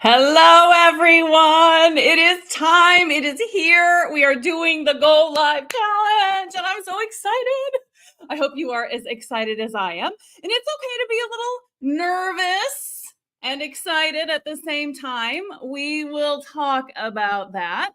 Hello, everyone. It is time. It is here. We are doing the Go Live Challenge, and I'm so excited. I hope you are as excited as I am. And it's okay to be a little nervous and excited at the same time. We will talk about that.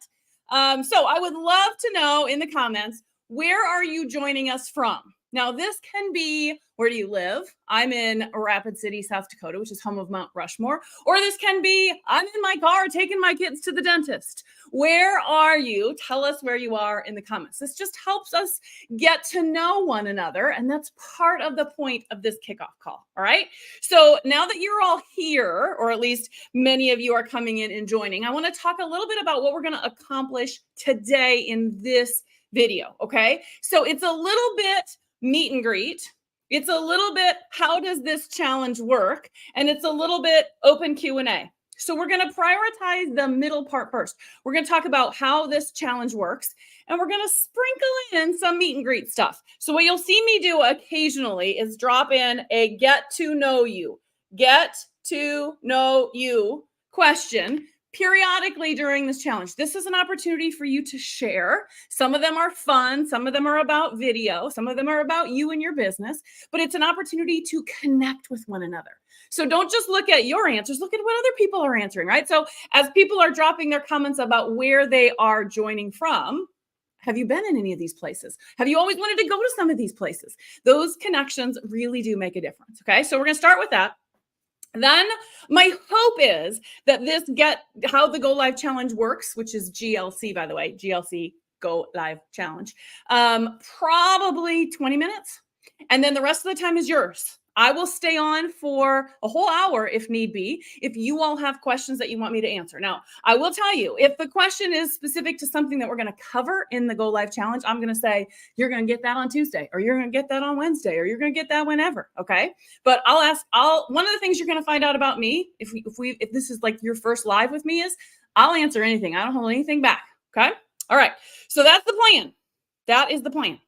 So I would love to know in the comments, where are you joining us from? Now, this can be, where do you live? I'm in Rapid City, South Dakota, which is home of Mount Rushmore. Or this can be, I'm in my car taking my kids to the dentist. Where are you? Tell us where you are in the comments. This just helps us get to know one another. And that's part of the point of this kickoff call. All right. So now that you're all here, or at least many of you are coming in and joining, I want to talk a little bit about what we're going to accomplish today in this video. Okay. So it's a little bit meet and greet. It's a little bit, how does this challenge work? And it's a little bit open Q&A. So we're going to prioritize the middle part first. We're going to talk about how this challenge works, and we're going to sprinkle in some meet and greet stuff. So what you'll see me do occasionally is drop in a get to know you question periodically during this challenge. This is an opportunity for you to share. Some of them are fun. Some of them are about video. Some of them are about you and your business, but it's an opportunity to connect with one another. So don't just look at your answers, look at what other people are answering, right? So as people are dropping their comments about where they are joining from, have you been in any of these places? Have you always wanted to go to some of these places? Those connections really do make a difference. Okay, so we're going to start with that. Then my hope is that this how the Go Live Challenge works, which is GLC, by the way, GLC Go Live Challenge, probably 20 minutes. And then the rest of the time is yours. I will stay on for a whole hour if need be, if you all have questions that you want me to answer. Now, I will tell you, if the question is specific to something that we're going to cover in the Go Live Challenge, I'm going to say, you're going to get that on Tuesday, or you're going to get that on Wednesday, or you're going to get that whenever. Okay. But one of the things you're going to find out about me, if this is like your first live with me, is I'll answer anything. I don't hold anything back. Okay. All right. So that's the plan. That is the plan.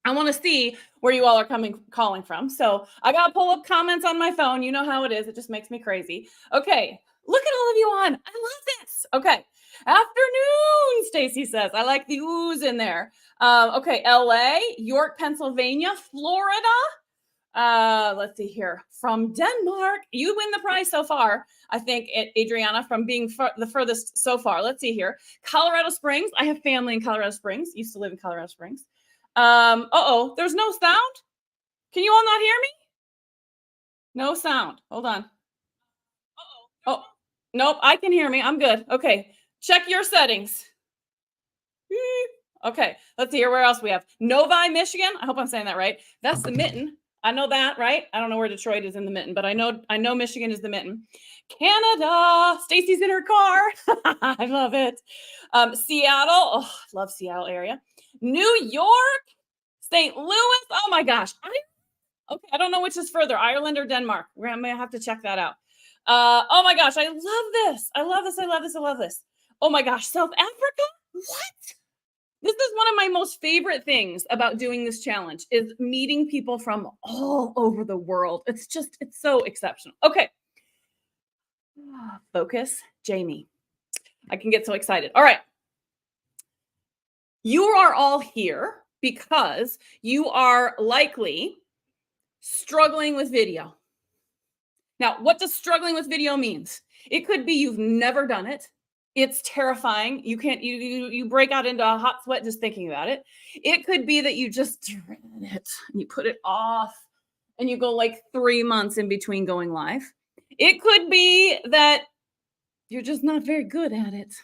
I want to see where you all are calling from. So I got to pull up comments on my phone. You know how it is. It just makes me crazy. Okay. Look at all of you on. I love this. Okay. Afternoon, Stacy says. I like the oohs in there. Okay. LA, York, Pennsylvania, Florida. Let's see here. From Denmark. You win the prize so far, I think, Adriana, from being the furthest so far. Let's see here. Colorado Springs. I have family in Colorado Springs. Used to live in Colorado Springs. There's no sound. Can you all not hear me? No sound. Hold on. Oh, nope. I can hear me. I'm good. Okay. Check your settings. Okay. Let's see here. Where else we have? Novi, Michigan. I hope I'm saying that right. That's the mitten. I know that, right? I don't know where Detroit is in the mitten, but I know Michigan is the mitten. Canada. Stacy's in her car. I love it. Seattle. Oh, love Seattle area. New York, St. Louis. Oh my gosh. I don't know which is further, Ireland or Denmark. We're going to have to check that out. Oh my gosh. I love this. I love this. I love this. I love this. Oh my gosh. South Africa? What? This is one of my most favorite things about doing this challenge, is meeting people from all over the world. It's so exceptional. Okay. Focus, Jamie. I can get so excited. All right. You are all here because you are likely struggling with video. Now, what does struggling with video means? It could be you've never done it. It's terrifying. You break out into a hot sweat just thinking about it. It could be that you just dread it and you put it off and you go like 3 months in between going live. It could be that you're just not very good at it.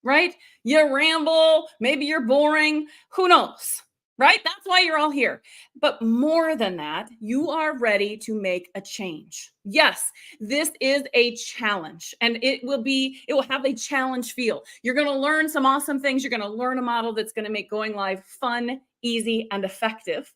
Right? You ramble, maybe you're boring, who knows, right? That's why you're all here. But more than that, you are ready to make a change. Yes, this is a challenge, and it will have a challenge feel. You're going to learn some awesome things. You're going to learn a model that's going to make going live fun, easy, and effective.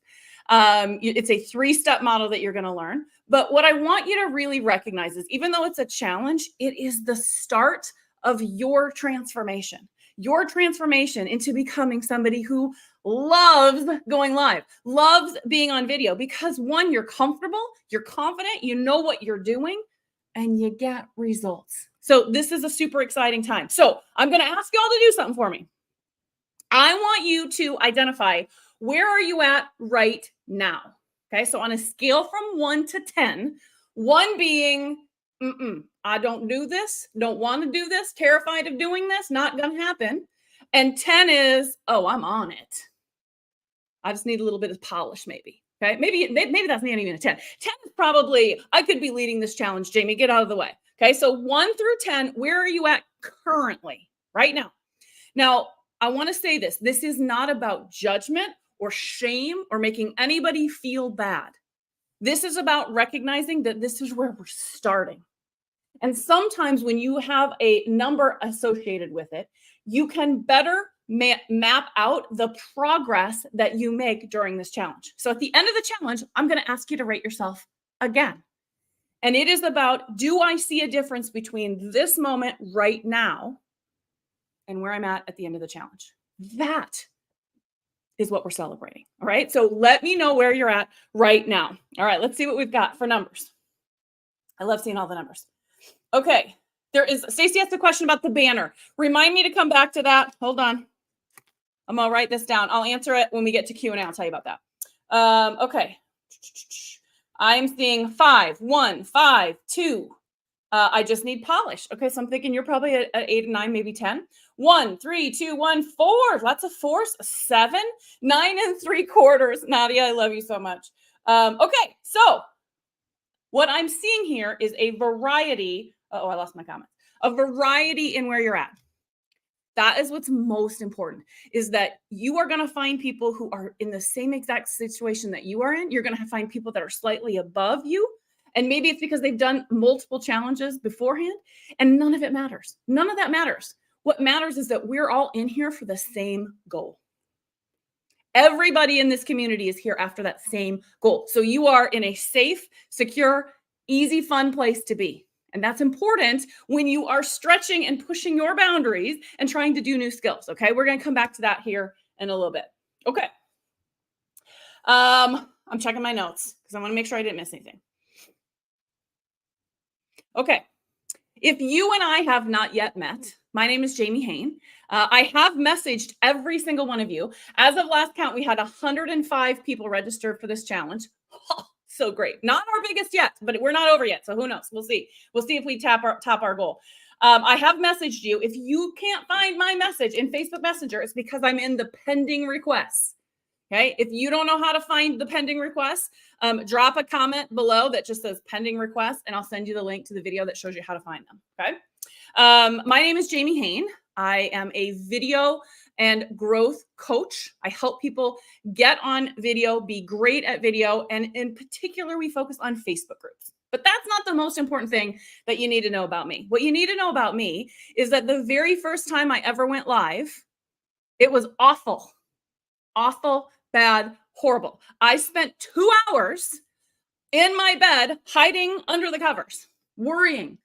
It's a 3-step model that you're going to learn. But what I want you to really recognize is, even though it's a challenge, it is the start of your transformation into becoming somebody who loves going live, loves being on video, because 1, you're comfortable, you're confident, you know what you're doing, and you get results. So this is a super exciting time. So I'm going to ask y'all to do something for me. I want you to identify, where are you at right now? Okay, so on a scale from 1 to 10, 1 being, I don't do this, don't want to do this, terrified of doing this, not going to happen. And 10 is, oh, I'm on it. I just need a little bit of polish, maybe. Okay, maybe that's not even a 10. 10 is probably, I could be leading this challenge, Jamie, get out of the way. Okay, so 1 through 10, where are you at currently, right now? Now, I want to say this. This is not about judgment or shame or making anybody feel bad. This is about recognizing that this is where we're starting. And sometimes when you have a number associated with it, you can better map out the progress that you make during this challenge. So at the end of the challenge, I'm going to ask you to rate yourself again. And it is about, do I see a difference between this moment right now and where I'm at the end of the challenge? That is what we're celebrating. All right. So let me know where you're at right now. All right. Let's see what we've got for numbers. I love seeing all the numbers. Okay. Stacy asked a question about the banner. Remind me to come back to that. Hold on. I'm going to write this down. I'll answer it when we get to Q&A. I'll tell you about that. Okay. I'm seeing 5, 1, 5, 2. I just need polish. Okay. So I'm thinking you're probably at 8 and 9, maybe 10. 1, 3, 2, 1, 4. Lots of 4s. 7, 9 3/4. Nadia, I love you so much. Okay. So what I'm seeing here is a variety. Oh, I lost my comments. A variety in where you're at. That is what's most important, is that you are going to find people who are in the same exact situation that you are in. You're going to find people that are slightly above you. And maybe it's because they've done multiple challenges beforehand, and none of it matters. None of that matters. What matters is that we're all in here for the same goal. Everybody in this community is here after that same goal. So you are in a safe, secure, easy, fun place to be. And that's important when you are stretching and pushing your boundaries and trying to do new skills. Okay, we're going to come back to that here in a little bit. Okay. I'm checking my notes because I want to make sure I didn't miss anything. Okay. If you and I have not yet met, my name is Jamie Hain. I have messaged every single one of you. As of last count, we had 105 people registered for this challenge. So great. Not our biggest yet, but we're not over yet. So who knows? We'll see. We'll see if we top our goal. I have messaged you. If you can't find my message in Facebook Messenger, it's because I'm in the pending requests. Okay. If you don't know how to find the pending requests, drop a comment below that just says pending requests, and I'll send you the link to the video that shows you how to find them. Okay. My name is Jamie Hain. I am a video and growth coach. I help people get on video, be great at video. And in particular, we focus on Facebook groups. But that's not the most important thing that you need to know about me. What you need to know about me is that the very first time I ever went live, it was awful, bad, horrible. I spent 2 hours in my bed hiding under the covers, worrying,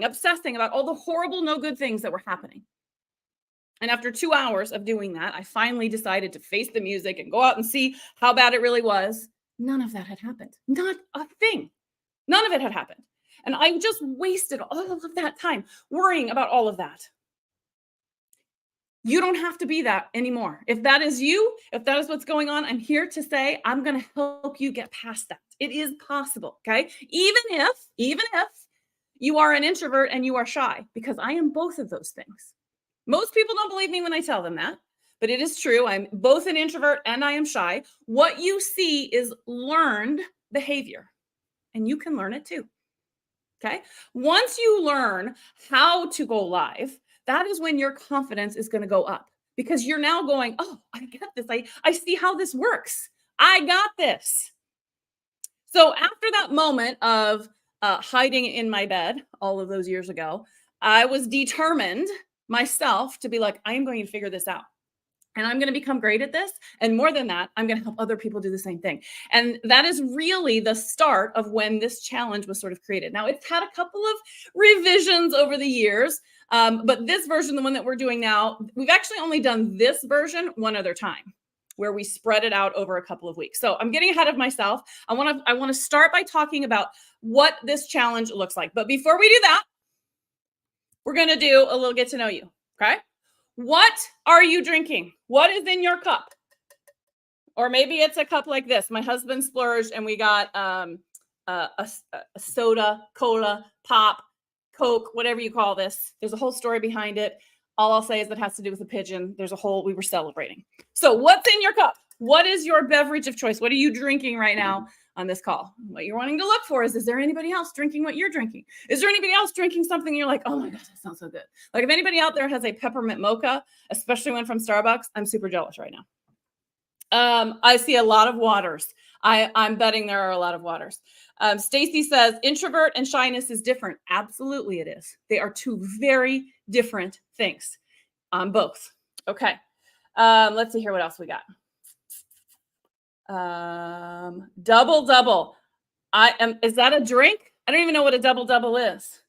obsessing about all the horrible, no good things that were happening. And after 2 hours of doing that, I finally decided to face the music and go out and see how bad it really was. None of that had happened. Not a thing. None of it had happened. And I just wasted all of that time worrying about all of that. You don't have to be that anymore. If that is you, if that is what's going on, I'm here to say I'm going to help you get past that. It is possible, okay? Even if you are an introvert and you are shy, because I am both of those things. Most people don't believe me when I tell them that, but it is true. I'm both an introvert and I am shy. What you see is learned behavior, and you can learn it too, okay? Once you learn how to go live, that is when your confidence is going to go up, because you're now going, oh, I get this. I see how this works. I got this. So after that moment of hiding in my bed all of those years ago, I was determined myself to be like, I am going to figure this out. And I'm going to become great at this. And more than that, I'm going to help other people do the same thing. And that is really the start of when this challenge was sort of created. Now, it's had a couple of revisions over the years. But this version, the one that we're doing now, we've actually only done this version one other time, where we spread it out over a couple of weeks. So I'm getting ahead of myself. I want to start by talking about what this challenge looks like. But before we do that, we're going to do a little get to know you. Okay. What are you drinking? What is in your cup? Or maybe it's a cup like this. My husband splurged and we got a soda, cola, pop, Coke, whatever you call this. There's a whole story behind it. All I'll say is that has to do with the pigeon. There's a whole, we were celebrating. So what's in your cup? What is your beverage of choice? What are you drinking right now on this call? What you're wanting to look for is there anybody else drinking what you're drinking? Is there anybody else drinking something you're like, oh my gosh, that sounds so good. Like if anybody out there has a peppermint mocha, especially one from Starbucks, I'm super jealous right now. I see a lot of waters. I'm betting there are a lot of waters. Stacy says introvert and shyness is different. Absolutely it is. They are two very different things. Both. Okay. Let's see here what else we got. Double. Is that a drink? I don't even know what a double is.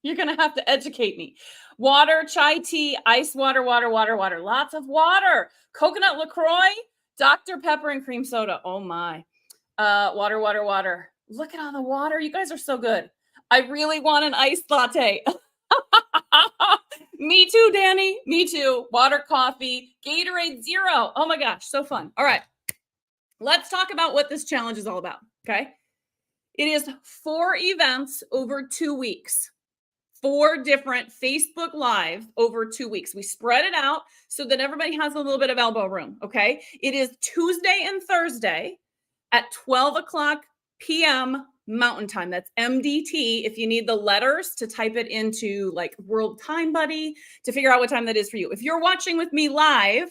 You're going to have to educate me. Water, chai tea, ice water. Lots of water. Coconut LaCroix, Dr. Pepper, and cream soda. Oh my. Water. Look at all the water. You guys are so good. I really want an iced latte. Me too, Danny. Me too. Water, coffee, Gatorade Zero. Oh my gosh, so fun. All right. Let's talk about what this challenge is all about, okay? It is 4 events over 2 weeks. 4 different Facebook Live over 2 weeks. We spread it out so that everybody has a little bit of elbow room, okay? It is Tuesday and Thursday at 12 o'clock p.m. Mountain Time. That's MDT. If you need the letters to type it into like World Time Buddy to figure out what time that is for you. If you're watching with me live,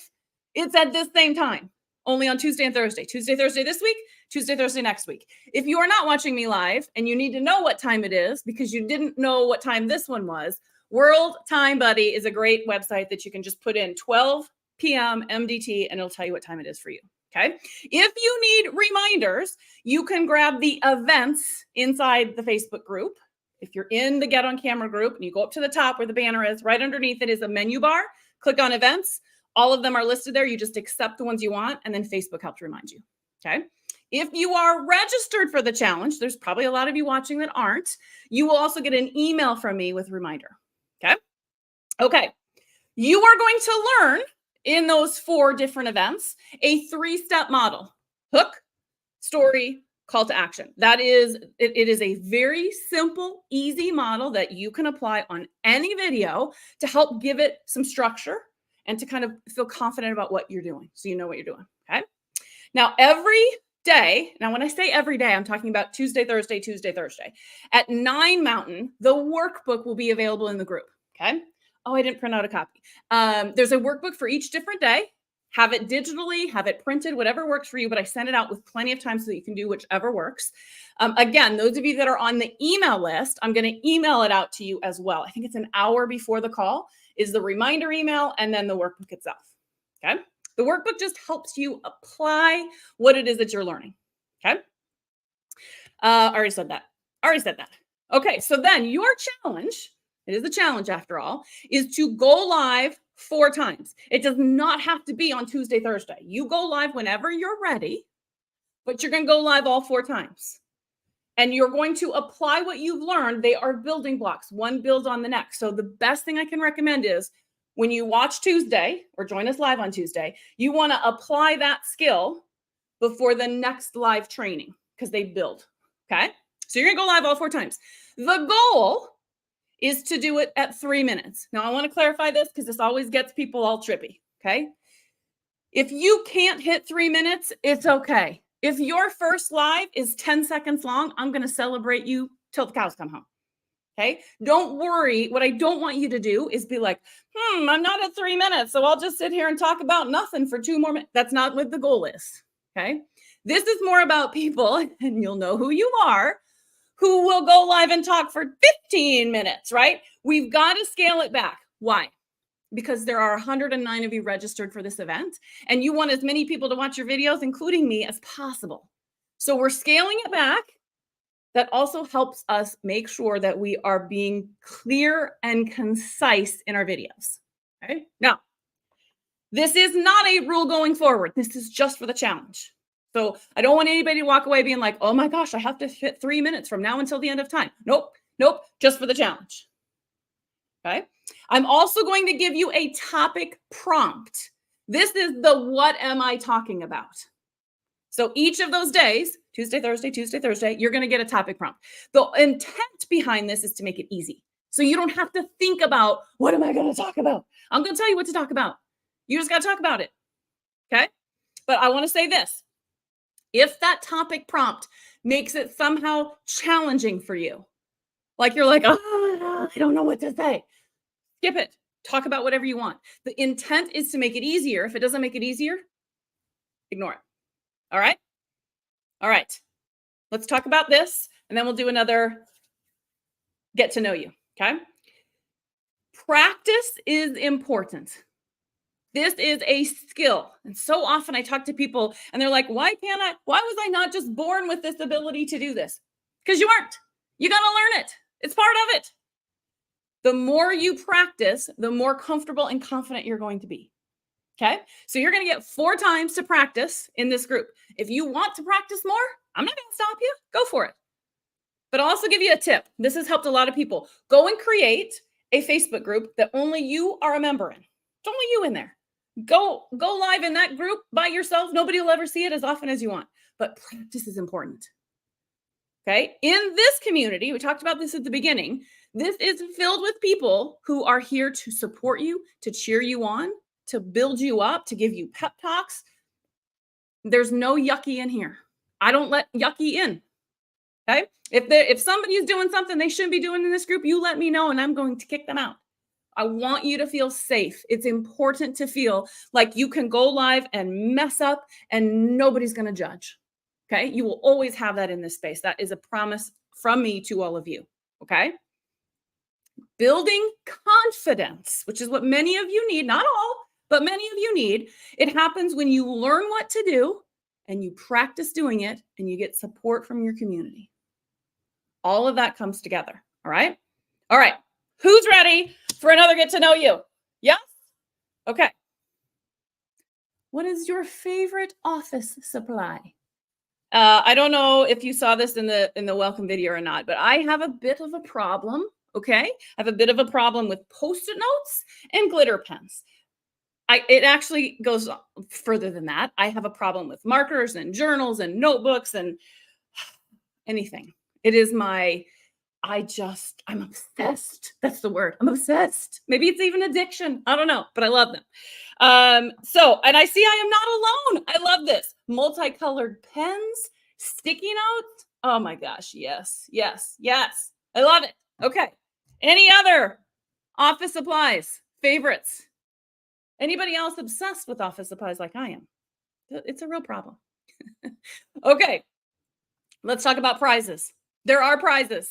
it's at this same time, only on Tuesday and Thursday. Tuesday, Thursday this week, Tuesday, Thursday next week. If you are not watching me live and you need to know what time it is because you didn't know what time this one was, World Time Buddy is a great website that you can just put in 12 p.m. MDT and it'll tell you what time it is for you. Okay. If you need reminders, you can grab the events inside the Facebook group. If you're in the Get on Camera group and you go up to the top where the banner is, right underneath it is a menu bar. Click on events. All of them are listed there. You just accept the ones you want, and then Facebook helps remind you. Okay. If you are registered for the challenge, there's probably a lot of you watching that aren't. You will also get an email from me with a reminder. Okay. Okay. You are going to learn in those 4 different events a 3-step model: hook, story, call to action. That is, it is a very simple, easy model that you can apply on any video to help give it some structure and to kind of feel confident about what you're doing. So you know what you're doing. Okay. Now, every day, now when I say every day, I'm talking about Tuesday, Thursday at 9 Mountain, the workbook will be available in the group. Okay. Oh, I didn't print out a copy. There's a workbook for each different day. Have it digitally, have it printed, whatever works for you, but I send it out with plenty of time so that you can do whichever works. Again, those of you that are on the email list, I'm going to email it out to you as well. I think it's an hour before the call is the reminder email and then the workbook itself. Okay. The workbook just helps you apply what it is that you're learning. Okay. I already said that. Okay. So then your challenge, it is a challenge after all, is to go live 4 times. It does not have to be on Tuesday, Thursday. You go live whenever you're ready, but you're going to go live all 4 times. And you're going to apply what you've learned. They are building blocks. One builds on the next. So the best thing I can recommend is when you watch Tuesday or join us live on Tuesday, you want to apply that skill before the next live training because they build. Okay. So you're going to go live all 4 times. The goal is to do it at 3 minutes. Now, I want to clarify this because this always gets people all trippy, okay? If you can't hit 3 minutes, it's okay. If your first live is 10 seconds long, I'm going to celebrate you till the cows come home, okay? Don't worry. What I don't want you to do is be like, I'm not at 3 minutes, so I'll just sit here and talk about nothing for 2 more minutes. That's not what the goal is, okay? This is more about people, and you'll know who you are, who will go live and talk for 15 minutes, right? We've got to scale it back. Why? Because there are 109 of you registered for this event, and you want as many people to watch your videos, including me, as possible. So we're scaling it back. That also helps us make sure that we are being clear and concise in our videos. Okay? Now, this is not a rule going forward. This is just for the challenge. So I don't want anybody to walk away being like, oh my gosh, I have to hit 3 minutes from now until the end of time. Nope. Just for the challenge. Okay. I'm also going to give you a topic prompt. This is the what am I talking about? So each of those days, Tuesday, Thursday, you're going to get a topic prompt. The intent behind this is to make it easy. So you don't have to think about what am I going to talk about? I'm going to tell you what to talk about. You just got to talk about it. Okay. But I want to say this. If that topic prompt makes it somehow challenging for you, like you're like, oh, I don't know what to say, skip it. Talk about whatever you want. The intent is to make it easier. If it doesn't make it easier, ignore it. All right? All right. Let's talk about this, and then we'll do another get to know you, okay? Practice is important. This is a skill. And so often I talk to people and they're like, why was I not just born with this ability to do this? Because you aren't. You got to learn it. It's part of it. The more you practice, the more comfortable and confident you're going to be. Okay. So you're going to get 4 times to practice in this group. If you want to practice more, I'm not going to stop you. Go for it. But I'll also give you a tip. This has helped a lot of people. Go and create a Facebook group that only you are a member in. It's only you in there. Go live in that group by yourself. Nobody will ever see it as often as you want. But practice is important. Okay. In this community, we talked about this at the beginning. This is filled with people who are here to support you, to cheer you on, to build you up, to give you pep talks. There's no yucky in here. I don't let yucky in. Okay. If somebody is doing something they shouldn't be doing in this group, you let me know and I'm going to kick them out. I want you to feel safe. It's important to feel like you can go live and mess up and nobody's going to judge. Okay. You will always have that in this space. That is a promise from me to all of you. Okay. Building confidence, which is what many of you need, not all, but many of you need. It happens when you learn what to do and you practice doing it and you get support from your community. All of that comes together. All right. All right. Who's ready for another get to know you? Yes? Okay. What is your favorite office supply? I don't know if you saw this in the welcome video or not, but I have a bit of a problem. Okay. I have a bit of a problem with Post-it notes and glitter pens. It actually goes further than that. I have a problem with markers and journals and notebooks and anything. It is I'm obsessed. That's the word. I'm obsessed. Maybe it's even addiction. I don't know, but I love them. And I see I am not alone. I love this. Multicolored pens, sticky notes. Oh my gosh. Yes, yes, yes. I love it. Okay. Any other office supplies, favorites? Anybody else obsessed with office supplies like I am? It's a real problem. Okay. Let's talk about prizes. There are prizes.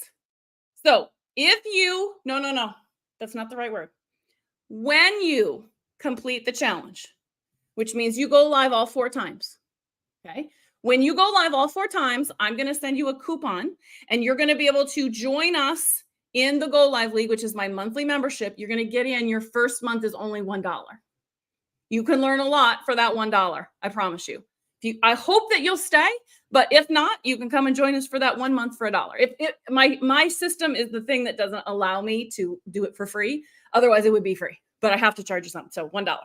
So no, that's not the right word. When you complete the challenge, which means you go live all 4 times. Okay. When you go live all 4 times, I'm going to send you a coupon and you're going to be able to join us in the Go Live League, which is my monthly membership. You're going to get in. Your first month is only $1. You can learn a lot for that $1. I promise you. I hope that you'll stay, but if not, you can come and join us for that 1 month for $1. My system is the thing that doesn't allow me to do it for free. Otherwise, it would be free, but I have to charge you something. So $1.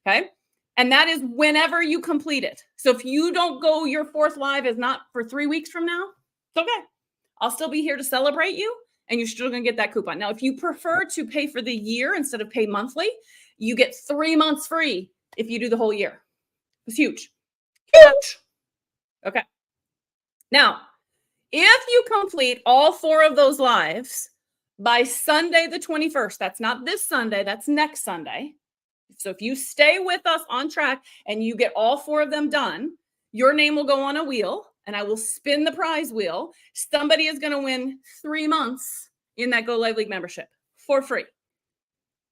Okay. And that is whenever you complete it. So if you don't go, your 4th live is not for 3 weeks from now. It's okay. I'll still be here to celebrate you and you're still going to get that coupon. Now, if you prefer to pay for the year instead of pay monthly, you get 3 months free if you do the whole year. It's huge. Huge. Okay. Now, if you complete all 4 of those lives by Sunday the 21st, that's not this Sunday, that's next Sunday. So if you stay with us on track and you get all 4 of them done, your name will go on a wheel and I will spin the prize wheel. Somebody is going to win 3 months in that Go Live League membership for free.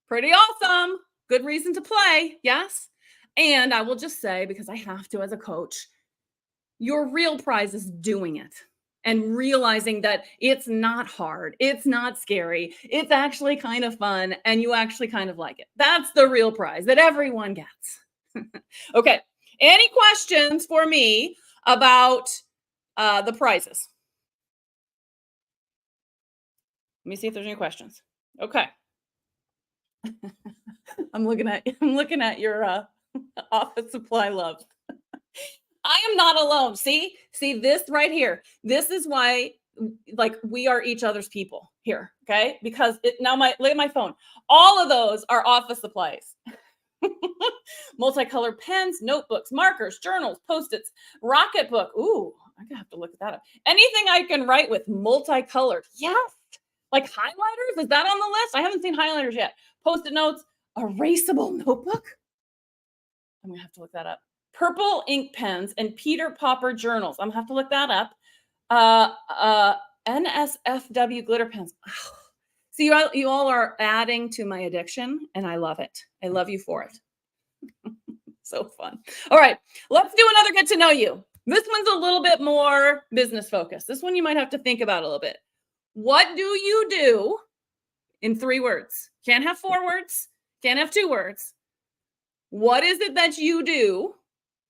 Pretty awesome. Good reason to play. Yes. And I will just say, because I have to as a coach, your real prize is doing it and realizing that it's not hard. It's not scary. It's actually kind of fun. And you actually kind of like it. That's the real prize that everyone gets. Okay. Any questions for me about the prizes? Let me see if there's any questions. Okay. I'm looking at your office supply love. I am not alone. See this right here. This is why, like, we are each other's people here. Okay, because now look at my phone. All of those are office supplies. Multicolored pens, notebooks, markers, journals, post-its, Rocketbook. Ooh, I'm gonna have to look that up. Anything I can write with multicolored. Yes. Like highlighters. Is that on the list? I haven't seen highlighters yet. Post-it notes, erasable notebook. I'm gonna have to look that up. Purple ink pens and Peter Popper journals. I'm gonna have to look that up. NSFW glitter pens. So you all are adding to my addiction, and I love it. I love you for it. So fun. All right, let's do another get to know you. This one's a little bit more business focused. This one you might have to think about a little bit. What do you do in 3 words? Can't have 4 words. Can't have 2 words. What is it that you do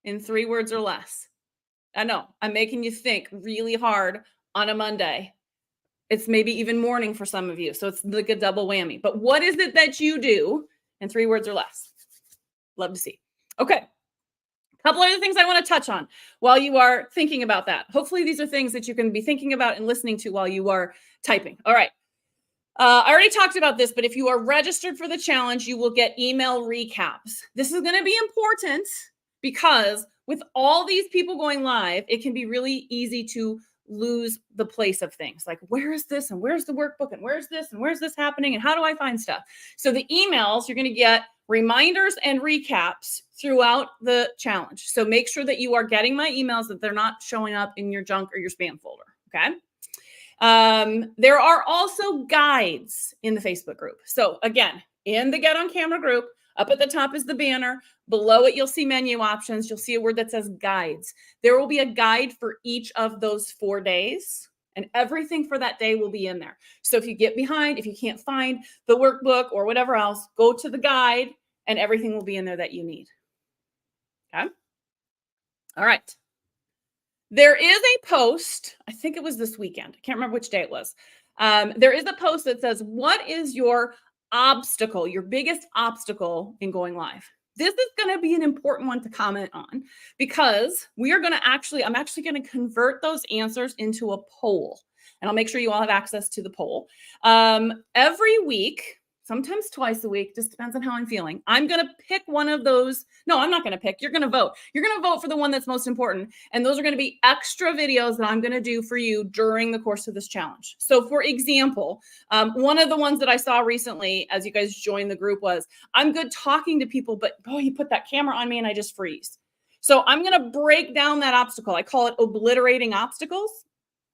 in 3 words or less? I know I'm making you think really hard on a Monday. It's maybe even morning for some of you. So it's like a double whammy. But what is it that you do in 3 words or less? Love to see. Okay. A couple other things I want to touch on while you are thinking about that. Hopefully these are things that you can be thinking about and listening to while you are typing. All right. I already talked about this, but if you are registered for the challenge, you will get email recaps. This is going to be important because with all these people going live, it can be really easy to lose the place of things. Like, where is this? And where's the workbook? And where's this? And where's this happening? And how do I find stuff? So the emails, you're going to get reminders and recaps throughout the challenge. So make sure that you are getting my emails, that they're not showing up in your junk or your spam folder. Okay. There are also guides in the Facebook group. So again, in the Get on Camera group, up at the top is the banner. Below it, you'll see menu options. You'll see a word that says guides. There will be a guide for each of those 4 days, and everything for that day will be in there. So if you get behind, if you can't find the workbook or whatever else, go to the guide and everything will be in there that you need. Okay. All right. There is a post, I think it was this weekend. I can't remember which day it was. There is a post that says, what is your obstacle, your biggest obstacle in going live? This is going to be an important one to comment on because I'm actually going to convert those answers into a poll, and I'll make sure you all have access to the poll. Every week, sometimes twice a week, just depends on how I'm feeling. I'm going to pick one of those. No, I'm not going to pick. You're going to vote. You're going to vote for the one that's most important. And those are going to be extra videos that I'm going to do for you during the course of this challenge. So for example, one of the ones that I saw recently as you guys joined the group was, I'm good talking to people, but you put that camera on me and I just freeze. So I'm going to break down that obstacle. I call it obliterating obstacles.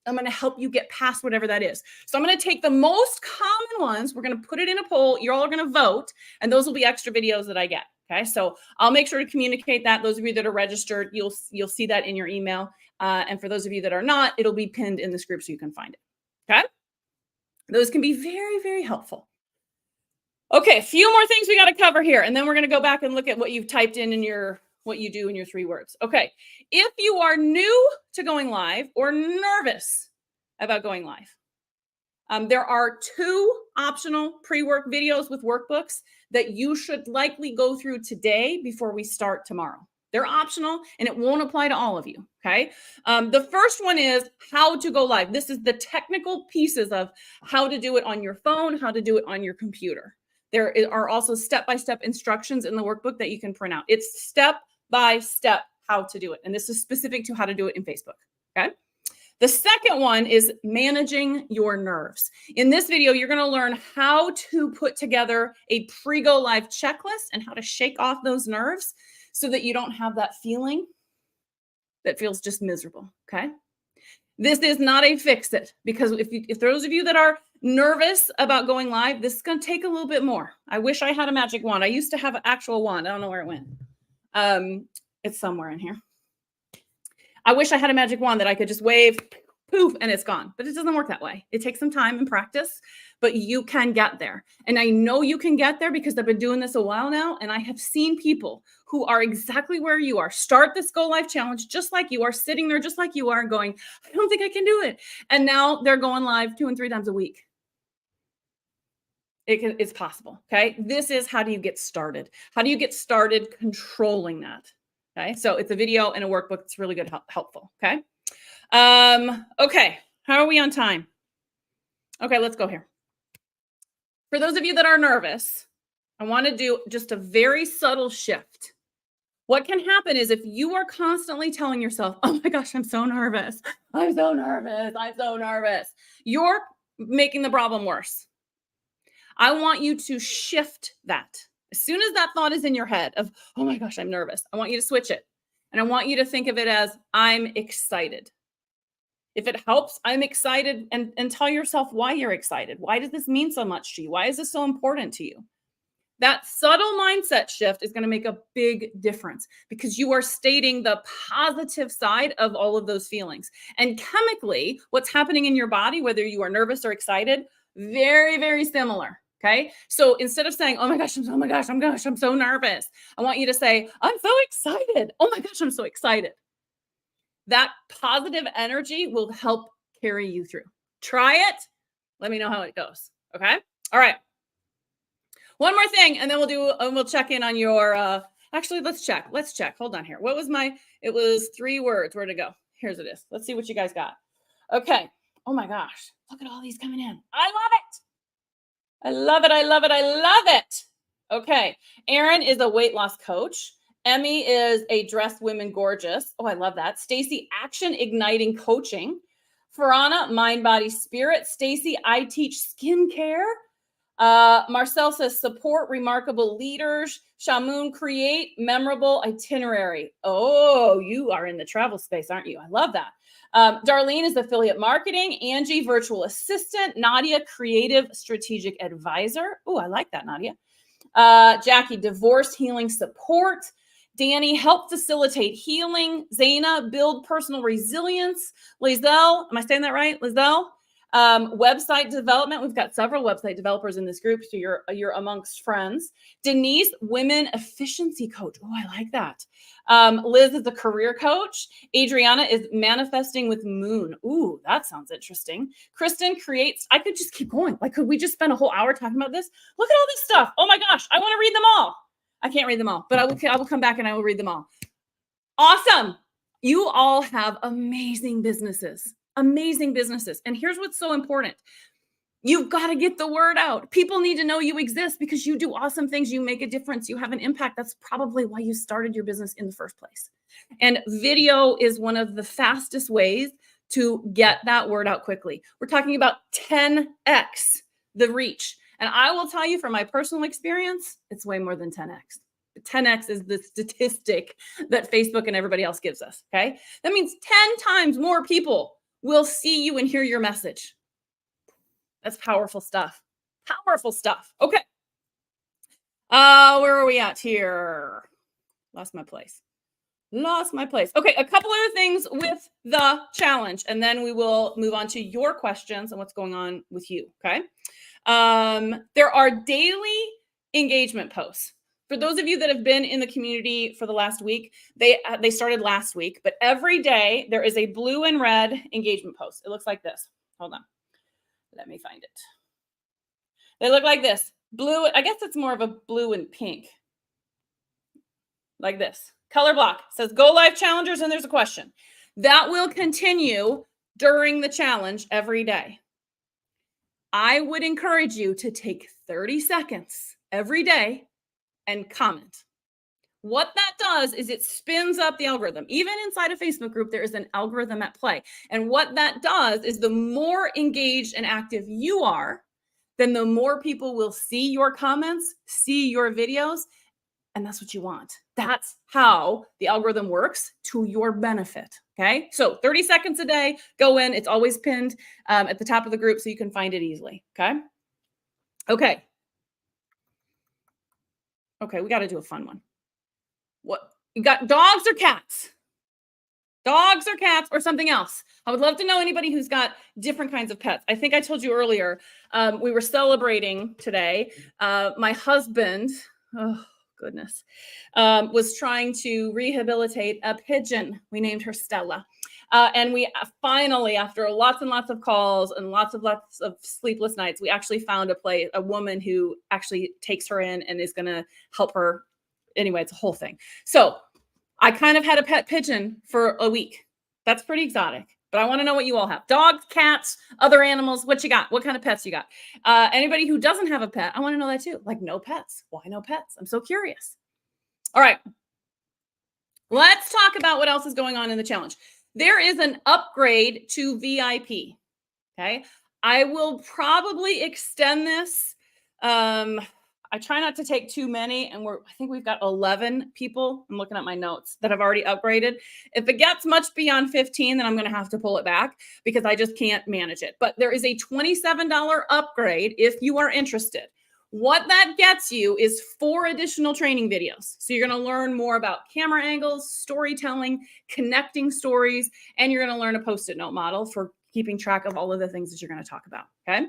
I'm going to help you get past whatever that is. So I'm going to take the most common ones. We're going to put it in a poll. You're all going to vote, and those will be extra videos that I get. Okay. So I'll make sure to communicate that. Those of you that are registered, you'll see that in your email. And for those of you that are not, it'll be pinned in this group so you can find it. Okay. Those can be very, very helpful. Okay. A few more things we got to cover here. And then we're going to go back and look at what you've typed in what you do in your 3 words. Okay. If you are new to going live or nervous about going live, there are 2 optional pre-work videos with workbooks that you should likely go through today before we start tomorrow. They're optional and it won't apply to all of you. Okay. The first one is how to go live. This is the technical pieces of how to do it on your phone, how to do it on your computer. There are also step-by-step instructions in the workbook that you can print out. It's step-by-step how to do it. And this is specific to how to do it in Facebook. Okay. The second one is managing your nerves. In this video, you're going to learn how to put together a pre-go live checklist and how to shake off those nerves so that you don't have that feeling that feels just miserable. Okay. This is not a fix it, because if those of you that are nervous about going live, this is going to take a little bit more. I wish I had a magic wand. I used to have an actual wand. I don't know where it went. It's somewhere in here. I wish I had a magic wand that I could just wave, poof, and it's gone. But it doesn't work that way. It takes some time and practice, but you can get there. And I know you can get there because I've been doing this a while now, and I have seen people who are exactly where you are start this Go Live challenge just like you are, sitting there just like you are, going, I don't think I can do it. And now they're going live 2 and 3 times a week. It's possible. Okay. This is how do you get started? How do you get started controlling that? Okay. So it's a video and a workbook. It's really good, helpful. Okay. Okay. How are we on time? Okay, let's go here. For those of you that are nervous, I want to do just a very subtle shift. What can happen is if you are constantly telling yourself, oh my gosh, I'm so nervous. I'm so nervous. I'm so nervous. You're making the problem worse. I want you to shift that. As soon as that thought is in your head of, oh my gosh, I'm nervous, I want you to switch it. And I want you to think of it as, I'm excited. If it helps, I'm excited, and tell yourself why you're excited. Why does this mean so much to you? Why is this so important to you? That subtle mindset shift is going to make a big difference because you are stating the positive side of all of those feelings. And chemically, what's happening in your body, whether you are nervous or excited, very, very similar. Okay. So instead of saying, oh my gosh, I'm so nervous, I want you to say, I'm so excited. Oh my gosh, I'm so excited. That positive energy will help carry you through. Try it. Let me know how it goes. Okay. All right. One more thing, and then we'll check in on your, actually, let's check. Hold on here. What was it was 3 words. Where'd it go? Here's it is. Let's see what you guys got. Okay. Oh my gosh. Look at all these coming in. I love it. Okay. Erin is a weight loss coach. Emmy is a Dress Women Gorgeous. Oh, I love that. Stacy, Action Igniting Coaching. Farana, Mind, Body, Spirit. Stacy, I Teach Skincare. Marcel says, support remarkable leaders. Shamoon, create memorable itinerary. Oh, you are in the travel space, aren't you? I love that. Darlene is affiliate marketing. Angie, virtual assistant. Nadia, creative strategic advisor. Oh, I like that, Nadia. Jackie, divorce healing support. Danny, help facilitate healing. Zaina, build personal resilience. Lizelle, am I saying that right? Lizelle, website development. We've got several website developers in this group, so you're amongst friends. Denise, women efficiency coach. Oh, I like that. Liz is a career coach. Adriana is manifesting with moon. Ooh, that sounds interesting. Kristen creates. I could just keep going. Like, could we just spend a whole hour talking about this? Look at all this stuff. Oh my gosh, I want to read them all. I can't read them all, but I will come back and I will read them all. Awesome. You all have amazing businesses. And here's what's so important. You've got to get the word out. People need to know you exist because you do awesome things. You make a difference. You have an impact. That's probably why you started your business in the first place. And video is one of the fastest ways to get that word out quickly. We're talking about 10x the reach. And I will tell you from my personal experience, it's way more than 10x. 10x is the statistic that Facebook and everybody else gives us. Okay. That means 10 times more people will see you and hear your message. That's powerful stuff. Okay. Where are we at here? Lost my place. Okay. A couple other things with the challenge, and then we will move on to your questions and what's going on with you. Okay. There are daily engagement posts. For those of you that have been in the community for the last week, they started last week, but every day there is a blue and red engagement post. It looks like this. Hold on. Let me find it. They look like this. Blue, I guess it's more of a blue and pink. Like this. Color block. It says Go Live Challengers, and there's a question. That will continue during the challenge every day. I would encourage you to take 30 seconds every day and comment. What that does is it spins up the algorithm. Even inside a Facebook group, there is an algorithm at play. And what that does is the more engaged and active you are, then the more people will see your comments, see your videos, and that's what you want. That's how the algorithm works to your benefit. Okay. So 30 seconds a day, go in. It's always pinned at the top of the group so you can find it easily. Okay. Okay. We got to do a fun one. What you got? Dogs or cats? Dogs or cats or something else? I would love to know anybody who's got different kinds of pets. I think I told you earlier, we were celebrating today. My husband, oh goodness, was trying to rehabilitate a pigeon. We named her Stella. And we finally, after lots and lots of calls and lots of sleepless nights, we actually found a woman who actually takes her in and is going to help her. Anyway, it's a whole thing. So I kind of had a pet pigeon for a week. That's pretty exotic. But I want to know what you all have. Dogs, cats, other animals. What you got? What kind of pets you got? Anybody who doesn't have a pet, I want to know that too. Like, no pets. Why no pets? I'm so curious. All right. Let's talk about what else is going on in the challenge. There is an upgrade to VIP. Okay. I will probably extend this. I try not to take too many, and I think we've got 11 people. I'm looking at my notes that have already upgraded. If it gets much beyond 15, then I'm going to have to pull it back because I just can't manage it. But there is a $27 upgrade if you are interested. What that gets you is 4 additional training videos. So you're going to learn more about camera angles, storytelling, connecting stories, and you're going to learn a Post-it note model for keeping track of all of the things that you're going to talk about. Okay.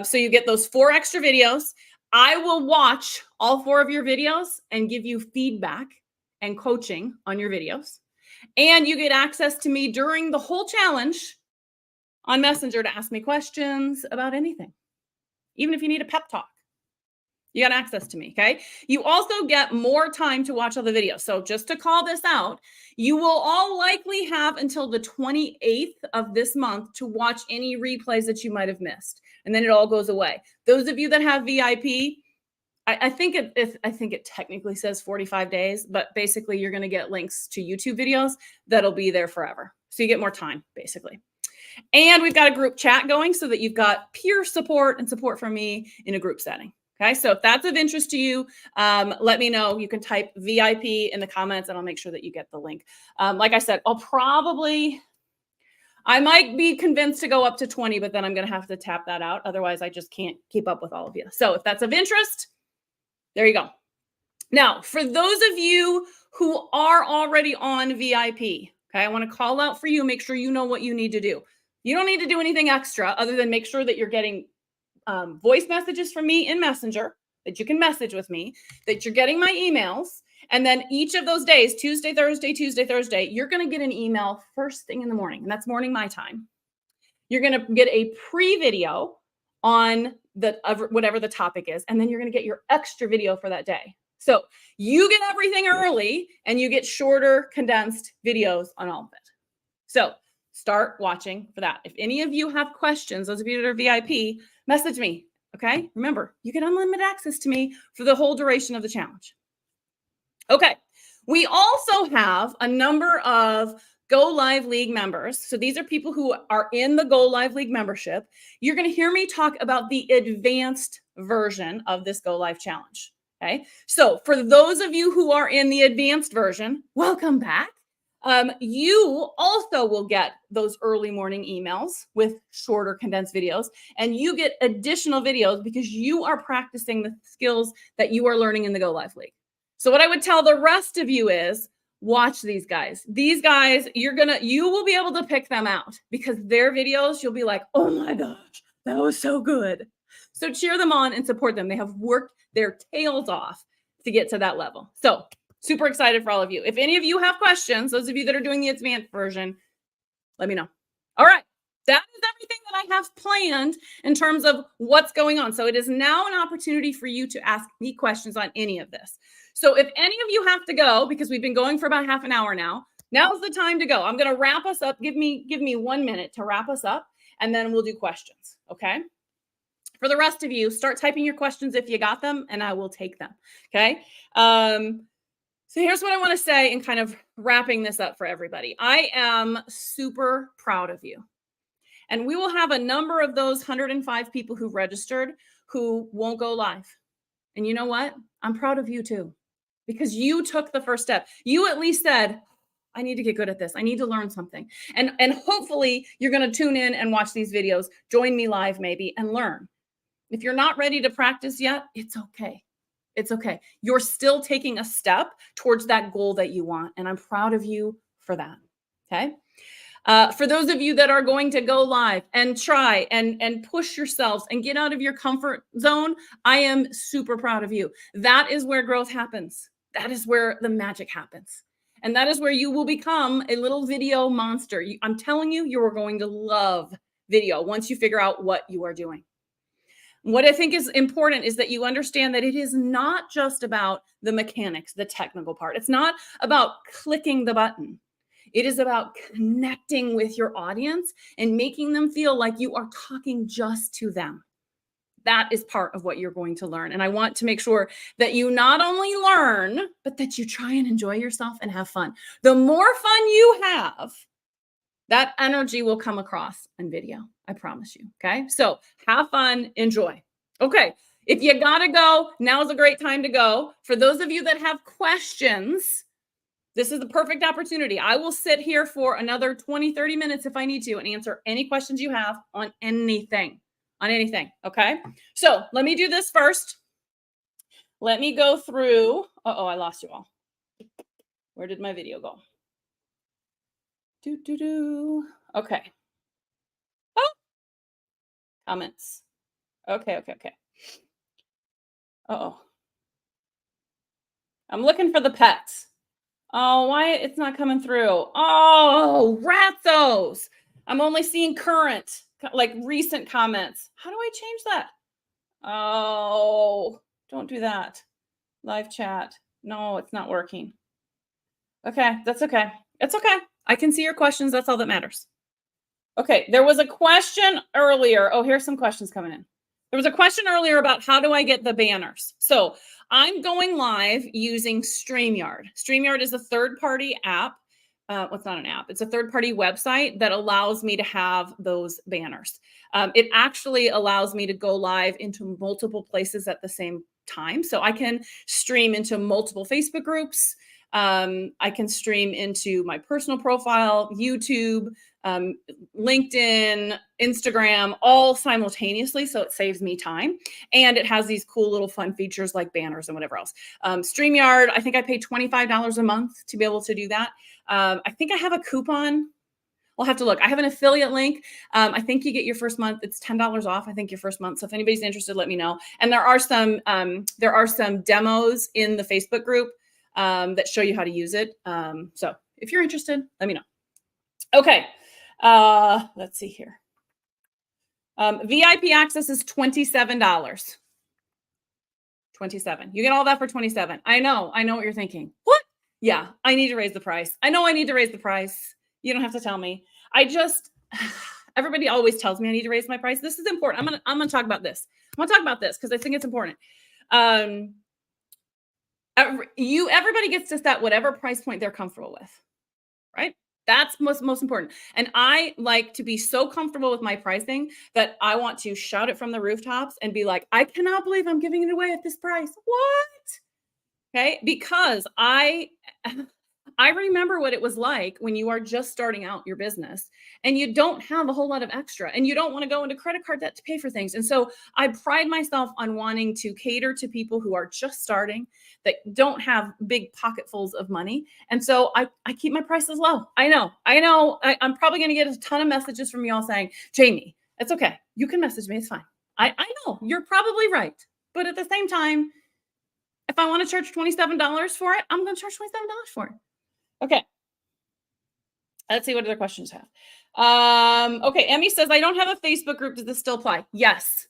So you get those 4 extra videos. I will watch all 4 of your videos and give you feedback and coaching on your videos. And you get access to me during the whole challenge on Messenger to ask me questions about anything. Even if you need a pep talk, you got access to me, okay? You also get more time to watch all the videos. So just to call this out, you will all likely have until the 28th of this month to watch any replays that you might have missed. And then it all goes away. Those of you that have VIP, I think it technically says 45 days, but basically you're going to get links to YouTube videos that'll be there forever. So you get more time, basically. And we've got a group chat going so that you've got peer support and support from me in a group setting. Okay, so if that's of interest to you, let me know. You can type VIP in the comments and I'll make sure that you get the link. Like I said, I might be convinced to go up to 20, but then I'm going to have to tap that out. Otherwise, I just can't keep up with all of you. So if that's of interest, there you go. Now, for those of you who are already on VIP, okay, I want to call out for you, make sure you know what you need to do. You don't need to do anything extra other than make sure that you're getting voice messages from me in Messenger, that you can message with me, that you're getting my emails. And then each of those days, Tuesday, Thursday, you're going to get an email first thing in the morning. And that's morning my time. You're going to get a pre-video on whatever the topic is. And then you're going to get your extra video for that day. So you get everything early and you get shorter, condensed videos on all of it. So start watching for that. If any of you have questions, those of you that are VIP, message me. Okay. Remember, you get unlimited access to me for the whole duration of the challenge. Okay. We also have a number of Go Live League members. So these are people who are in the Go Live League membership. You're going to hear me talk about the advanced version of this Go Live challenge. Okay. So for those of you who are in the advanced version, welcome back. You also will get those early morning emails with shorter condensed videos, and you get additional videos because you are practicing the skills that you are learning in the Go Live League. So what I would tell the rest of you is watch these guys. These guys, you will be able to pick them out because their videos, you'll be like, oh my gosh, that was so good. So cheer them on and support them. They have worked their tails off to get to that level. So super excited for all of you. If any of you have questions, those of you that are doing the advanced version, let me know. All right. That is everything that I have planned in terms of what's going on. So it is now an opportunity for you to ask me questions on any of this. So if any of you have to go, because we've been going for about half an hour now, now's the time to go. I'm going to wrap us up. Give me 1 minute to wrap us up, and then we'll do questions. Okay. For the rest of you, start typing your questions if you got them, and I will take them. Okay. So here's what I want to say in kind of wrapping this up for everybody. I am super proud of you. And we will have a number of those 105 people who registered who won't go live. And you know what? I'm proud of you too, because you took the first step. You at least said, I need to get good at this. I need to learn something. And hopefully you're going to tune in and watch these videos, join me live maybe, and learn. If you're not ready to practice yet, it's okay. It's okay. You're still taking a step towards that goal that you want. And I'm proud of you for that. Okay. For those of you that are going to go live and try and push yourselves and get out of your comfort zone, I am super proud of you. That is where growth happens. That is where the magic happens. And that is where you will become a little video monster. I'm telling you, you are going to love video once you figure out what you are doing. What I think is important is that you understand that it is not just about the mechanics, the technical part. It's not about clicking the button. It is about connecting with your audience and making them feel like you are talking just to them. That is part of what you're going to learn. And I want to make sure that you not only learn, but that you try and enjoy yourself and have fun. The more fun you have, that energy will come across on video. I promise you. Okay. So have fun, enjoy. Okay. If you got to go, now's a great time to go. For those of you that have questions, this is the perfect opportunity. I will sit here for another 20, 30 minutes if I need to and answer any questions you have on anything. Okay. So let me do this first. Let me go through. Uh-oh, I lost you all. Where did my video go? Okay. Oh, comments. Okay. Uh-oh. I'm looking for the pets. Oh, why it's not coming through? Oh, ratzos. I'm only seeing current, like recent comments. How do I change that? Oh, don't do that. Live chat. No, it's not working. Okay, that's okay. It's okay. I can see your questions. That's all that matters. Okay, there was a question earlier. Oh, here's some questions coming in. There was a question earlier about how do I get the banners? So I'm going live using StreamYard. StreamYard is a third-party app. Well, it's not an app. It's a third-party website that allows me to have those banners. It actually allows me to go live into multiple places at the same time. So I can stream into multiple Facebook groups. I can stream into my personal profile, YouTube, LinkedIn, Instagram, all simultaneously. So it saves me time. And it has these cool little fun features like banners and whatever else. StreamYard, I think I pay $25 a month to be able to do that. I think I have a coupon. We'll have to look. I have an affiliate link. I think you get your first month. It's $10 off. I think your first month. So if anybody's interested, let me know. And there are some demos in the Facebook group that show you how to use it. So if you're interested, let me know. Okay. Let's see here. VIP access is $27. 27. You get all that for 27. I know what you're thinking. What? Yeah, I need to raise the price. I know I need to raise the price. You don't have to tell me. Everybody always tells me I need to raise my price. This is important. I'm gonna talk about this. I'm gonna talk about this because I think it's important. Everybody gets to set whatever price point they're comfortable with, right? That's most important. And I like to be so comfortable with my pricing that I want to shout it from the rooftops and be like, I cannot believe I'm giving it away at this price. What? Okay. Because I remember what it was like when you are just starting out your business and you don't have a whole lot of extra and you don't want to go into credit card debt to pay for things. And so I pride myself on wanting to cater to people who are just starting, that don't have big pocketfuls of money. And so I keep my prices low. I know. I'm probably going to get a ton of messages from y'all saying, Jamie, it's okay. You can message me. It's fine. I know you're probably right. But at the same time, if I want to charge $27 for it, I'm going to charge $27 for it. Okay. Let's see what other questions have. Okay. Emmy says, I don't have a Facebook group. Does this still apply? Yes.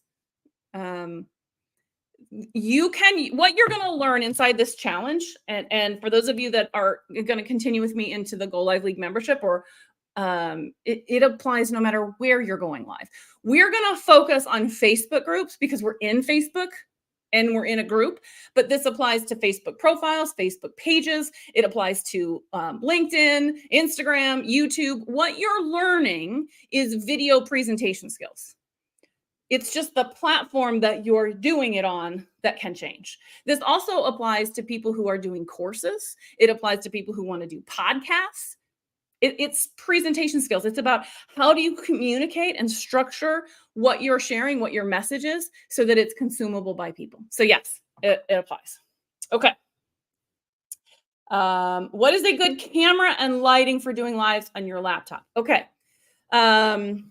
You can, what you're going to learn inside this challenge. And for those of you that are going to continue with me into the Go Live League membership, or it applies no matter where you're going live. We're going to focus on Facebook groups because we're in Facebook and we're in a group, but this applies to Facebook profiles, Facebook pages. It applies to LinkedIn, Instagram, YouTube. What you're learning is video presentation skills. It's just the platform that you're doing it on that can change. This also applies to people who are doing courses. It applies to people who want to do podcasts. It's presentation skills. It's about how do you communicate and structure what you're sharing, what your message is, so that it's consumable by people. So yes, it applies. Okay. What is a good camera and lighting for doing lives on your laptop? Okay. Here's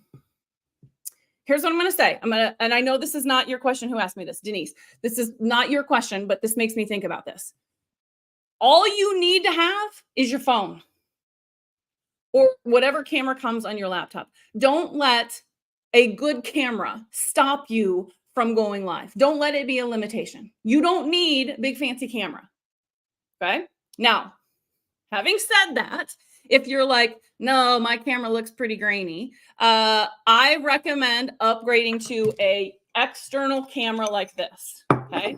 what I'm going to say. And I know this is not your question. Who asked me this? Denise. This is not your question, but this makes me think about this. All you need to have is your phone or whatever camera comes on your laptop. Don't let a good camera stop you from going live. Don't let it be a limitation. You don't need a big fancy camera. Okay. Now, having said that, if you're like, no, my camera looks pretty grainy, I recommend upgrading to a external camera like this. Okay.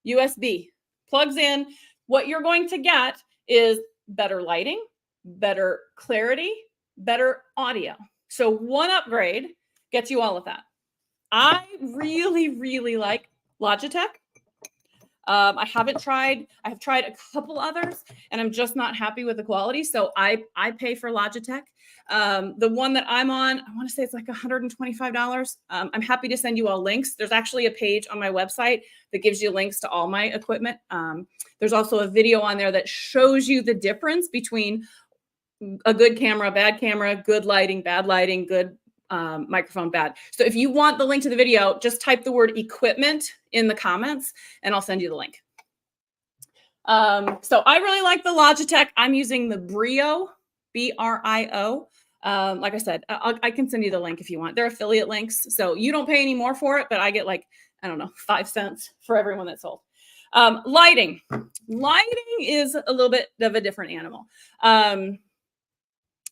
USB plugs in. What you're going to get is better lighting, better clarity, better audio. So one upgrade gets you all of that. I really, really like Logitech. I have tried a couple others and I'm just not happy with the quality. So I pay for Logitech. The one that I'm on, I want to say it's like $125. I'm happy to send you all links. There's actually a page on my website that gives you links to all my equipment. There's also a video on there that shows you the difference between a good camera, bad camera, good lighting, bad lighting, good microphone, bad. So if you want the link to the video, just type the word equipment in the comments and I'll send you the link. So I really like the Logitech. I'm using the Brio, B-R-I-O. Like I said, I can send you the link if you want. They're affiliate links. So you don't pay any more for it, but I get like, I don't know, 5 cents for everyone that's sold. Lighting. Lighting is a little bit of a different animal.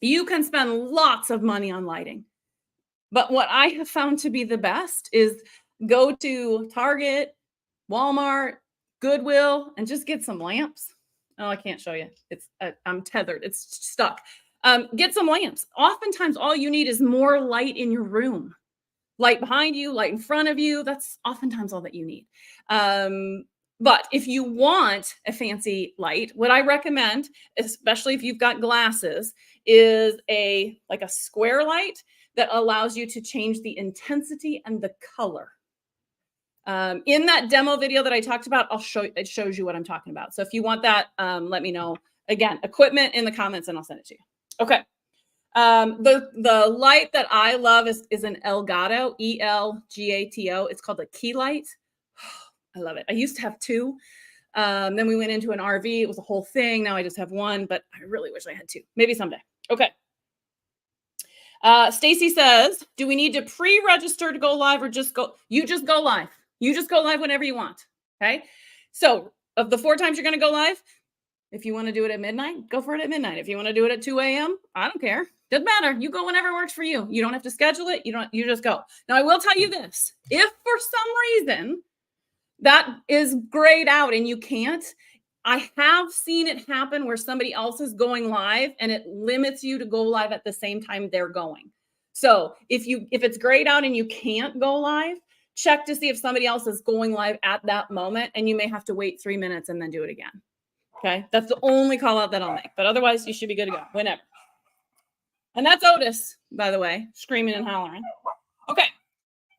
You can spend lots of money on lighting. But what I have found to be the best is go to Target, Walmart, Goodwill, and just get some lamps. Oh, I can't show you. I'm tethered. It's stuck. Get some lamps. Oftentimes, all you need is more light in your room. Light behind you, light in front of you. That's oftentimes all that you need. But if you want a fancy light, what I recommend, especially if you've got glasses, is a square light that allows you to change the intensity and the color. In that demo video that I talked about, it shows you what I'm talking about. So if you want that, let me know. Again, equipment in the comments and I'll send it to you. Okay. The light that I love is an Elgato, E-L-G-A-T-O. It's called a key light. I love it. I used to have 2. Then we went into an RV. It was a whole thing. Now I just have 1, but I really wish I had 2. Maybe someday. Okay. Stacy says, do we need to pre-register to go live or just go? You just go live. You just go live whenever you want. Okay. So of the 4 times you're going to go live, if you want to do it at midnight, go for it at midnight. If you want to do it at 2 a.m., I don't care. Doesn't matter. You go whenever works for you. You don't have to schedule it. You just go. Now I will tell you this, if for some reason that is grayed out and you can't, I have seen it happen where somebody else is going live and it limits you to go live at the same time they're going. So if it's grayed out and you can't go live, check to see if somebody else is going live at that moment and you may have to wait 3 minutes and then do it again. Okay. That's the only call out that I'll make, but otherwise you should be good to go whenever. And that's Otis, by the way, screaming and hollering. Okay.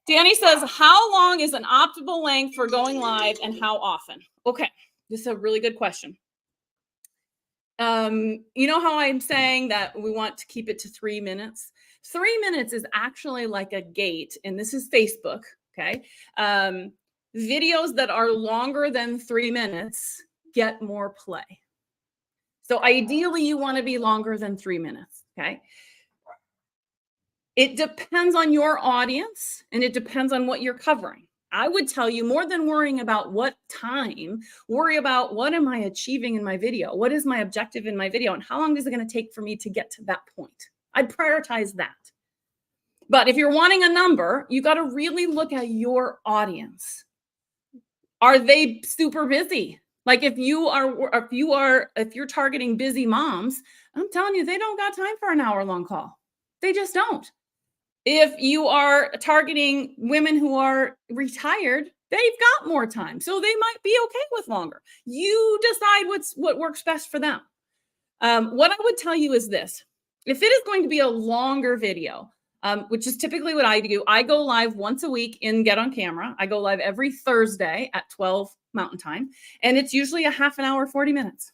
Danny says, how long is an optimal length for going live and how often? Okay. This is a really good question. You know how I'm saying that we want to keep it to 3 minutes? 3 minutes is actually like a gate, and this is Facebook, okay? Videos that are longer than 3 minutes get more play. So ideally, you want to be longer than 3 minutes, okay? It depends on your audience, and it depends on what you're covering. I would tell you, more than worrying about what time, worry about what am I achieving in my video? What is my objective in my video? And how long is it going to take for me to get to that point? I'd prioritize that. But if you're wanting a number, you got to really look at your audience. Are they super busy? Like if you're targeting busy moms, I'm telling you, they don't got time for an hour-long call. They just don't. If you are targeting women who are retired, they've got more time. So they might be okay with longer. You decide what works best for them. What I would tell you is this. If it is going to be a longer video, which is typically what I do, I go live once a week in Get on Camera. I go live every Thursday at 12 Mountain Time, and it's usually a half an hour, 40 minutes.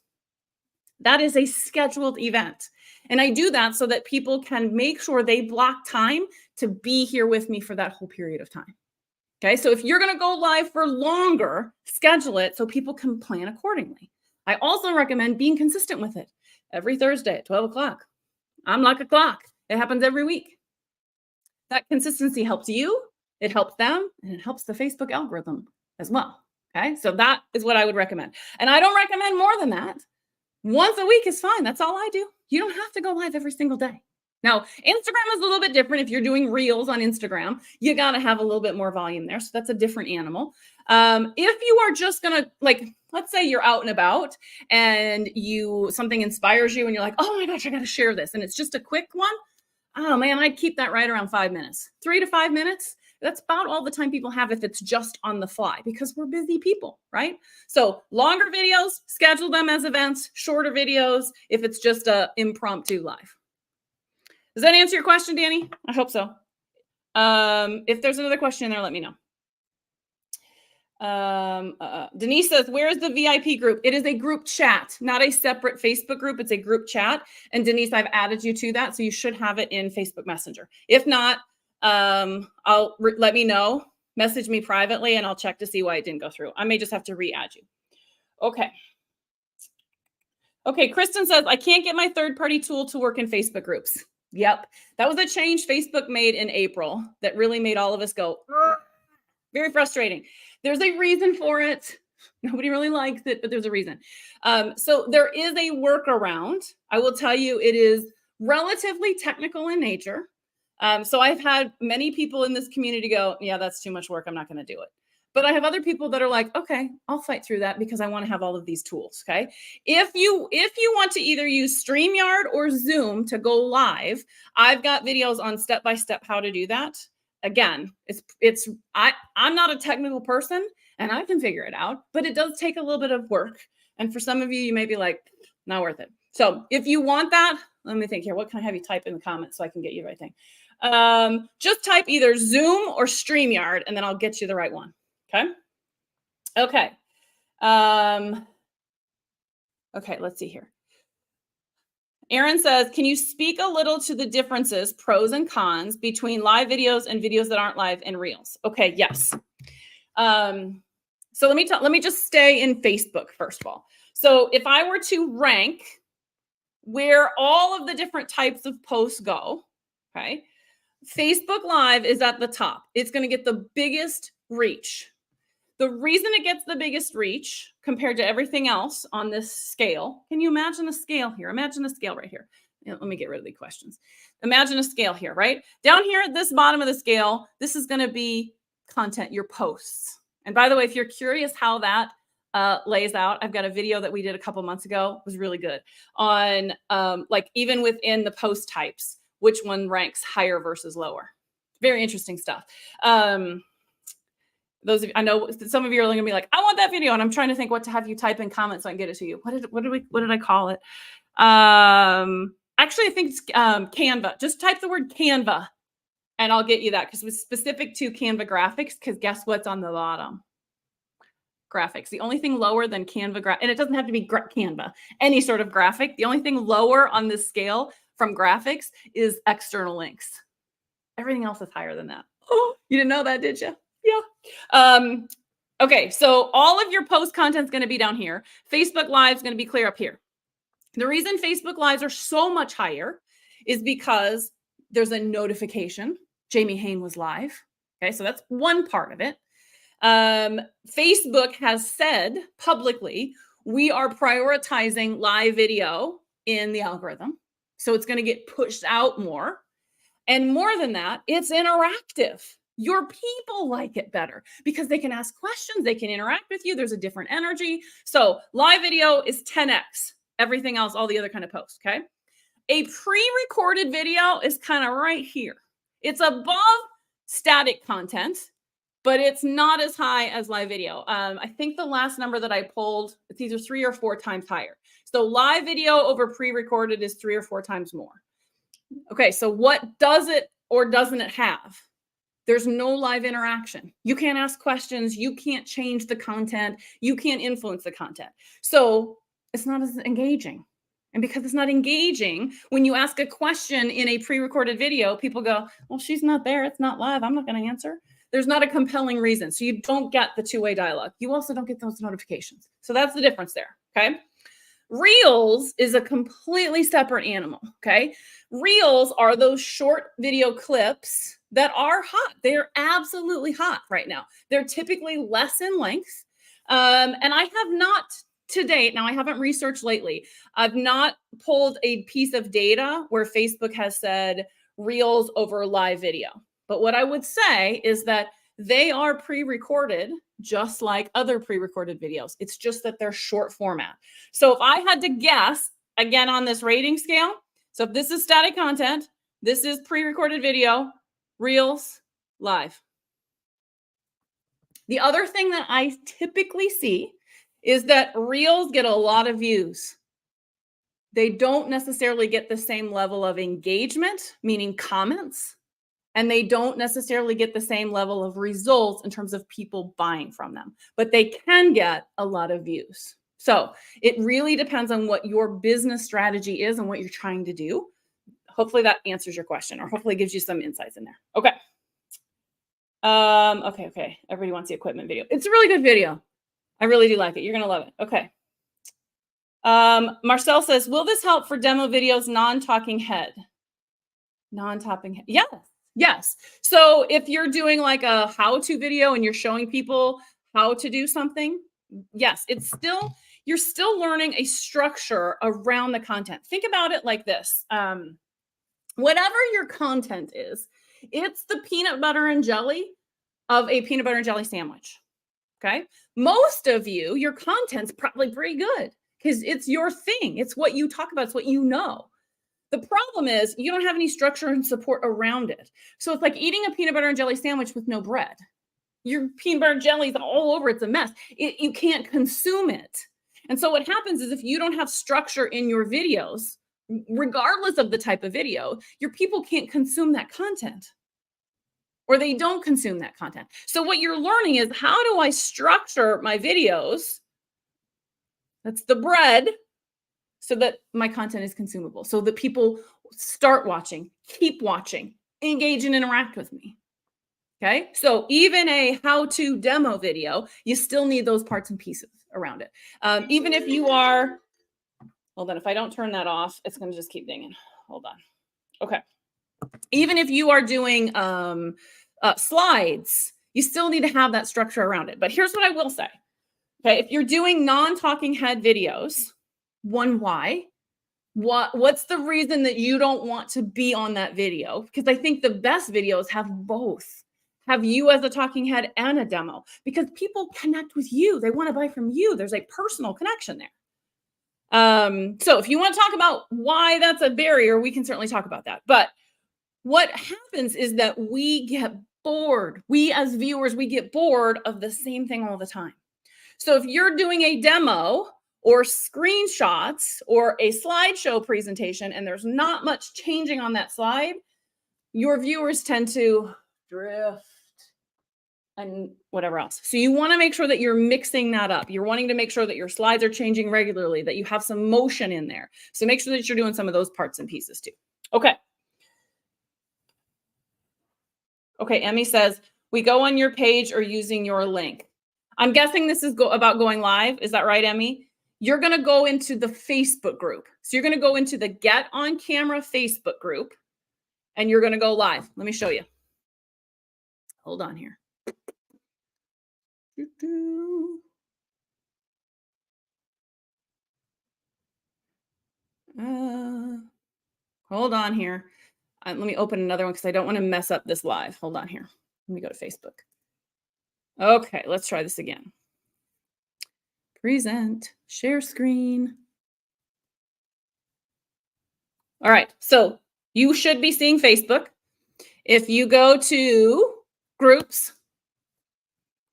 That is a scheduled event. And I do that so that people can make sure they block time to be here with me for that whole period of time. Okay, so if you're going to go live for longer, schedule it so people can plan accordingly. I also recommend being consistent with it. Every Thursday at 12 o'clock. I'm like a clock. It happens every week. That consistency helps you, it helps them, and it helps the Facebook algorithm as well. Okay, so that is what I would recommend. And I don't recommend more than that. Once a week is fine. That's all I do. You don't have to go live every single day. Now, Instagram is a little bit different. If you're doing reels on Instagram, you got to have a little bit more volume there. So that's a different animal. If you are just going to, like, let's say you're out and about and something inspires you and you're like, oh my gosh, I got to share this. And it's just a quick one. Oh man, I'd keep that right around 5 minutes, 3 to 5 minutes. That's about all the time people have if it's just on the fly, because we're busy people, right? So longer videos, schedule them as events, shorter videos if it's just a impromptu live. Does that answer your question, Danny? I hope so. If there's another question in there, let me know. Denise says, where is the VIP group? It is a group chat, not a separate Facebook group. It's a group chat. And Denise, I've added you to that. So you should have it in Facebook Messenger. If not, let me know, message me privately and I'll check to see why it didn't go through. I may just have to re-add you. Okay. Okay. Kristen says, I can't get my third-party tool to work in Facebook groups. Yep. That was a change Facebook made in April that really made all of us go, very frustrating. There's a reason for it. Nobody really likes it, but there's a reason. So there is a workaround. I will tell you, it is relatively technical in nature. So I've had many people in this community go, yeah, that's too much work. I'm not going to do it. But I have other people that are like, okay, I'll fight through that because I want to have all of these tools. Okay. If you want to either use StreamYard or Zoom to go live, I've got videos on step-by-step how to do that. Again, I'm not a technical person and I can figure it out, but it does take a little bit of work. And for some of you, you may be like, not worth it. So if you want that, let me think here. What can I have you type in the comments so I can get you the right thing? Just type either Zoom or StreamYard and then I'll get you the right one. Okay. Okay. Okay. Let's see here. Aaron says, can you speak a little to the differences, pros and cons between live videos and videos that aren't live and reels? Okay. Yes. So let me just stay in Facebook first of all. So if I were to rank where all of the different types of posts go, okay, Facebook Live is at the top. It's going to get the biggest reach. The reason it gets the biggest reach compared to everything else on this scale, can you imagine a scale here? Imagine a scale right here. Let me get rid of the questions. Imagine a scale here, right? Down here at this bottom of the scale, this is going to be content, your posts. And by the way, if you're curious how that lays out, I've got a video that we did a couple months ago. It was really good on like even within the post types, which one ranks higher versus lower. Very interesting stuff. Those of you, I know some of you are going to be like, I want that video. And I'm trying to think what to have you type in comments so I can get it to you. What did I call it? Actually, I think it's Canva. Just type the word Canva and I'll get you that because it was specific to Canva graphics. Because guess what's on the bottom? Graphics. The only thing lower than Canva, and it doesn't have to be Canva, any sort of graphic. The only thing lower on this scale from graphics is external links. Everything else is higher than that. Oh, you didn't know that, did you? Yeah. Okay. So all of your post content is going to be down here. Facebook Live is going to be clear up here. The reason Facebook Lives are so much higher is because there's a notification. Jamie Hain was live. Okay. So that's one part of it. Facebook has said publicly, we are prioritizing live video in the algorithm. So it's going to get pushed out more. And more than that, it's interactive. Your people like it better because they can ask questions. They can interact with you. There's a different energy. So live video is 10x everything else, all the other kind of posts. Okay. A pre-recorded video is kind of right here. It's above static content, but it's not as high as live video. I think the last number that I pulled, it's either 3 or 4 times higher. So live video over pre-recorded is 3 or 4 times more. Okay. So what does it or doesn't it have? There's no live interaction. You can't ask questions. You can't change the content. You can't influence the content. So it's not as engaging. And because it's not engaging, when you ask a question in a pre-recorded video, people go, well, she's not there. It's not live. I'm not going to answer. There's not a compelling reason. So you don't get the two-way dialogue. You also don't get those notifications. So that's the difference there. Okay. Reels is a completely separate animal, okay? Reels are those short video clips that are hot. They are absolutely hot right now. They're typically less in length. And I have not to date, now I haven't researched lately, I've not pulled a piece of data where Facebook has said Reels over live video. But what I would say is that they are pre-recorded just like other pre-recorded videos. It's just that they're short format. So if I had to guess, again, on this rating scale, so if this is static content, this is pre-recorded video, Reels, live. The other thing that I typically see is that Reels get a lot of views. They don't necessarily get the same level of engagement, meaning comments, and they don't necessarily get the same level of results in terms of people buying from them, but they can get a lot of views. So it really depends on what your business strategy is and what you're trying to do. Hopefully that answers your question, or hopefully gives you some insights in there. Okay. Okay. Everybody wants the equipment video. It's a really good video. I really do like it. You're going to love it. Okay. Marcel says, will this help for demo videos, non-talking head? Non-talking head. Yes. Yes. So if you're doing like a how-to video and you're showing people how to do something, yes, you're still learning a structure around the content. Think about it like this. Whatever your content is, it's the peanut butter and jelly of a peanut butter and jelly sandwich. Okay. Most of you, your content's probably pretty good because it's your thing. It's what you talk about. It's what you know. The problem is you don't have any structure and support around it. So it's like eating a peanut butter and jelly sandwich with no bread. Your peanut butter and jelly is all over. It's a mess. You can't consume it. And so what happens is if you don't have structure in your videos, regardless of the type of video, your people can't consume that content, or they don't consume that content. So what you're learning is, how do I structure my videos? That's the bread, so that my content is consumable, so that people start watching, keep watching, engage and interact with me. Okay. So even a how-to demo video, you still need those parts and pieces around it. Even if you are, hold on, if I don't turn that off, it's going to just keep dinging. Hold on. Okay. Even if you are doing slides, you still need to have that structure around it. But here's what I will say. Okay. If you're doing non-talking head videos, why? What's the reason that you don't want to be on that video? Because I think the best videos have both. Have you as a talking head and a demo, because people connect with you. They want to buy from you. There's a personal connection there. So if you want to talk about why that's a barrier, we can certainly talk about that. But what happens is that we get bored. We as viewers, we get bored of the same thing all the time. So if you're doing a demo or screenshots or a slideshow presentation and there's not much changing on that slide, your viewers tend to drift and whatever else. So you want to make sure that you're mixing that up. You're wanting to make sure that your slides are changing regularly, that you have some motion in there. So make sure that you're doing some of those parts and pieces too. Okay. Okay, Emmy says, we go on your page or using your link. I'm guessing this is about going live. Is that right, Emmy? You're going to go into the Facebook group. So you're going to go into the Get on Camera Facebook group and you're going to go live. Let me show you. Hold on here. Hold on here. Let me open another one because I don't want to mess up this live. Hold on here. Let me go to Facebook. Okay, let's try this again. Present, share screen. All right, so you should be seeing Facebook. If you go to groups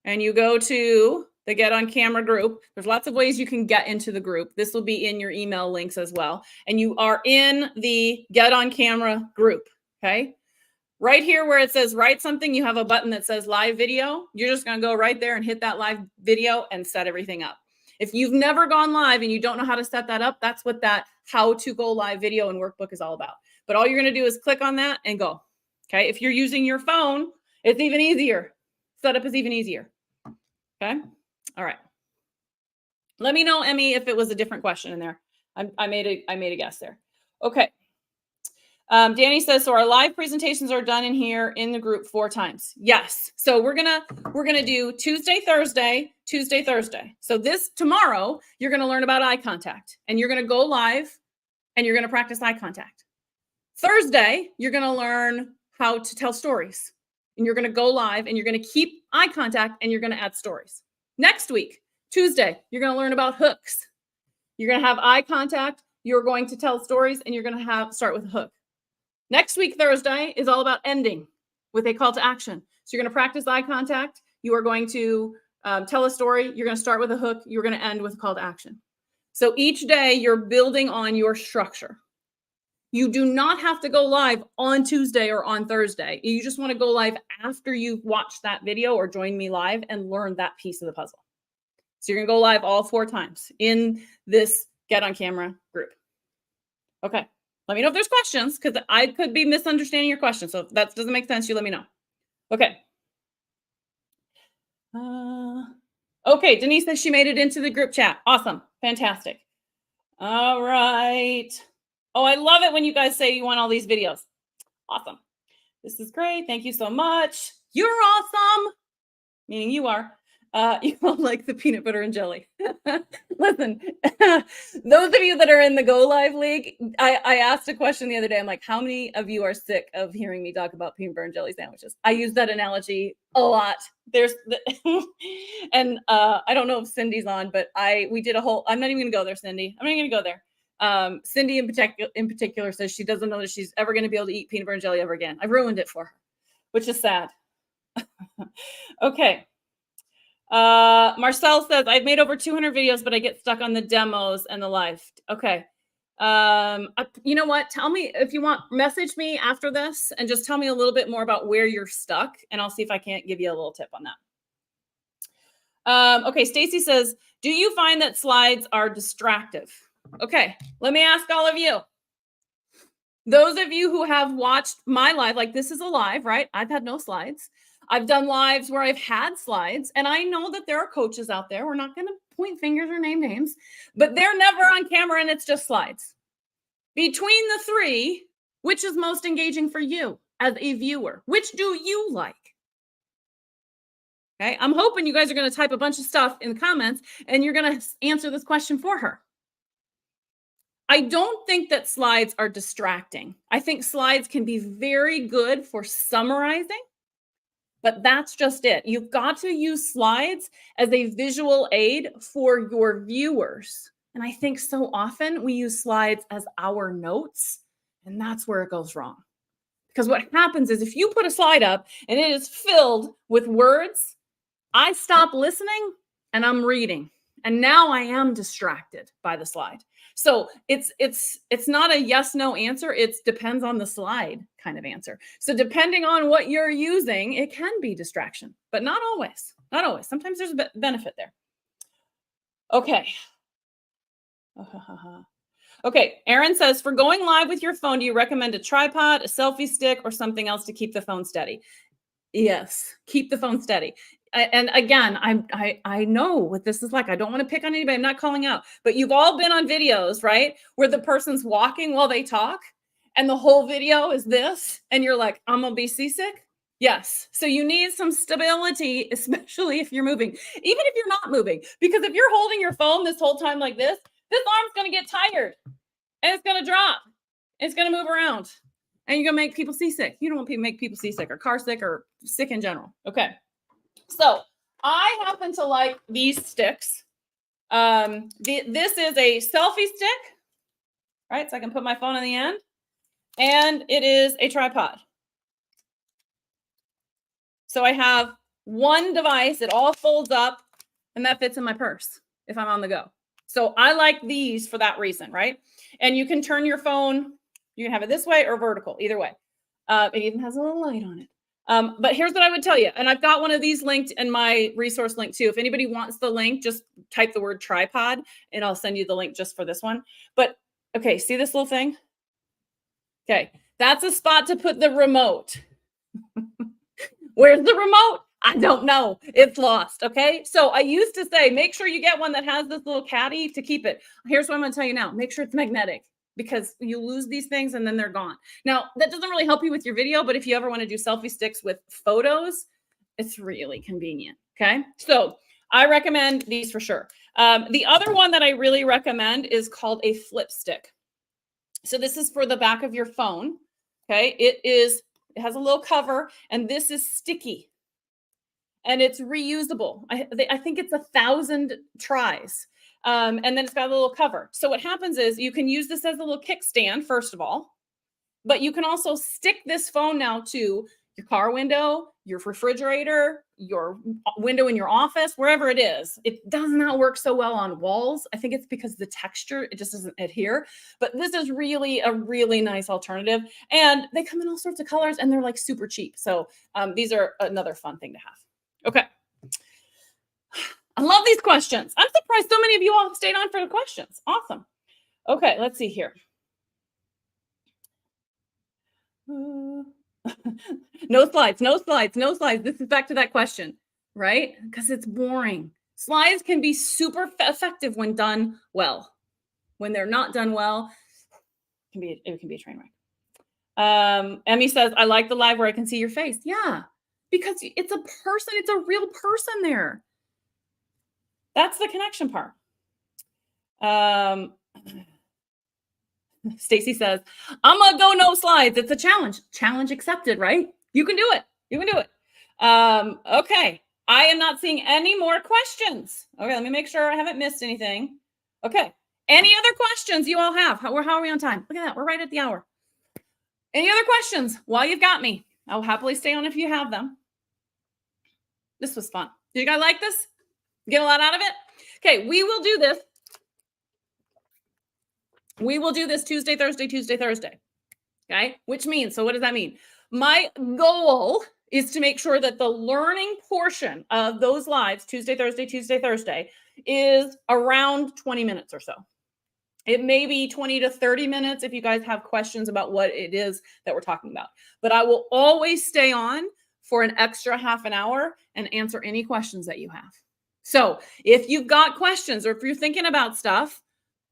and you go to the Get on Camera group, there's lots of ways you can get into the group. This will be in your email links as well. And you are in the Get on Camera group, okay? Right here where it says write something, you have a button that says live video. You're just going to go right there and hit that live video and set everything up. If you've never gone live and you don't know how to set that up, that's what that how to go live video and workbook is all about. But all you're going to do is click on that and go. Okay. If you're using your phone, it's even easier. Setup is even easier. Okay. All right. Let me know, Emmy, if it was a different question in there. I made a guess there. Okay. Danny says, so our live presentations are done in here in the group 4 times. Yes. So we're gonna do Tuesday, Thursday, Tuesday, Thursday. So tomorrow, you're gonna learn about eye contact, and you're gonna go live and you're gonna practice eye contact. Thursday, you're gonna learn how to tell stories, and you're gonna go live and you're gonna keep eye contact and you're gonna add stories. Next week, Tuesday, you're gonna learn about hooks. You're gonna have eye contact, you're going to tell stories, and you're gonna start with a hook. Next week, Thursday, is all about ending with a call to action. So you're going to practice eye contact. You are going to tell a story. You're going to start with a hook. You're going to end with a call to action. So each day, you're building on your structure. You do not have to go live on Tuesday or on Thursday. You just want to go live after you've watched that video or join me live and learn that piece of the puzzle. So you're going to go live all 4 times in this Get on Camera group. Okay. Let me know if there's questions, because I could be misunderstanding your question. So if that doesn't make sense, you let me know. Okay. Okay, Denise says she made it into the group chat. Awesome. Fantastic. All right. Oh, I love it when you guys say you want all these videos. Awesome. This is great. Thank you so much. You're awesome. Meaning you are. You all like the peanut butter and jelly. Listen, those of you that are in the Go Live League, I asked a question the other day. I'm like, how many of you are sick of hearing me talk about peanut butter and jelly sandwiches? I use that analogy a lot. And I don't know if Cindy's on, but we did a whole, I'm not even going to go there, Cindy. I'm not even going to go there. Cindy in particular says she doesn't know that she's ever going to be able to eat peanut butter and jelly ever again. I've ruined it for her, which is sad. Okay. Marcel says, I've made over 200 videos, but I get stuck on the demos and the live. Okay. You know what? Tell me if you want, message me after this and just tell me a little bit more about where you're stuck, and I'll see if I can't give you a little tip on that. Okay. Stacy says, do you find that slides are distractive? Okay. Let me ask all of you. Those of you who have watched my live, like this is a live, right? I've had no slides. I've done lives where I've had slides, and I know that there are coaches out there. We're not going to point fingers or name names, but they're never on camera and it's just slides. Between the 3, which is most engaging for you as a viewer? Which do you like? Okay, I'm hoping you guys are going to type a bunch of stuff in the comments and you're going to answer this question for her. I don't think that slides are distracting. I think slides can be very good for summarizing. But that's just it. You've got to use slides as a visual aid for your viewers. And I think so often we use slides as our notes, and that's where it goes wrong. Because what happens is if you put a slide up and it is filled with words, I stop listening and I'm reading. And now I am distracted by the slide. So it's not a yes, no answer. It depends on the slide kind of answer. So depending on what you're using, it can be distraction, but not always. Not always. Sometimes there's a benefit there. Okay. Okay. Aaron says, for going live with your phone, do you recommend a tripod, a selfie stick, or something else to keep the phone steady? Yes. Keep the phone steady. And again, I know what this is like. I don't want to pick on anybody. I'm not calling out, but you've all been on videos, right? Where the person's walking while they talk and the whole video is this. And you're like, I'm going to be seasick. Yes. So you need some stability, especially if you're moving, even if you're not moving, because if you're holding your phone this whole time like this arm's going to get tired and it's going to drop. It's going to move around and you're going to make people seasick. You don't want to make people seasick or car sick or sick in general. Okay. So I happen to like these sticks. This is a selfie stick, right? So I can put my phone on the end, and it is a tripod. So I have one device, it all folds up, and that fits in my purse if I'm on the go. So I like these for that reason, right? And you can turn your phone, you can have it this way or vertical, either way. It even has a little light on it. But here's what I would tell you. And I've got one of these linked in my resource link too. If anybody wants the link, just type the word tripod and I'll send you the link just for this one. But okay, see this little thing? Okay, that's a spot to put the remote. Where's the remote? I don't know. It's lost. Okay. So I used to say, make sure you get one that has this little caddy to keep it. Here's what I'm going to tell you now. Make sure it's magnetic because you lose these things and then they're gone. Now, that doesn't really help you with your video, but if you ever want to do selfie sticks with photos, it's really convenient. Okay. So I recommend these for sure. The other one that I really recommend is called a flip stick. So this is for the back of your phone. Okay. It has a little cover and this is sticky and it's reusable. I think it's 1,000 tries. And then it's got a little cover. So what happens is you can use this as a little kickstand, first of all, but you can also stick this phone now to your car window, your refrigerator, your window in your office, wherever it is. It does not work so well on walls. I think it's because the texture, it just doesn't adhere. But this is really a really nice alternative. And they come in all sorts of colors and they're like super cheap. So these are another fun thing to have. Okay. I love these questions. I'm surprised so many of you all stayed on for the questions. Awesome. Okay, let's see here. No slides, no slides, no slides. This is back to that question, right? Because it's boring. Slides can be super effective when done well. When they're not done well, it can be a train wreck. Emmy says, I like the live where I can see your face. Yeah, because it's a person, it's a real person there. That's the connection part. Stacy says, I'm gonna go no slides. It's a challenge. Challenge accepted, right? You can do it. You can do it. Okay. I am not seeing any more questions. Okay, let me make sure I haven't missed anything. Okay. Any other questions you all have? How are we on time? Look at that. We're right at the hour. Any other questions? While you've got me, I'll happily stay on if you have them. This was fun. Did you guys like this? Get a lot out of it? Okay, we will do this. We will do this Tuesday, Thursday, Tuesday, Thursday. Okay, which means, so what does that mean? My goal is to make sure that the learning portion of those lives, Tuesday, Thursday, Tuesday, Thursday, is around 20 minutes or so. It may be 20 to 30 minutes if you guys have questions about what it is that we're talking about. But I will always stay on for an extra half an hour and answer any questions that you have. So if you've got questions or if you're thinking about stuff,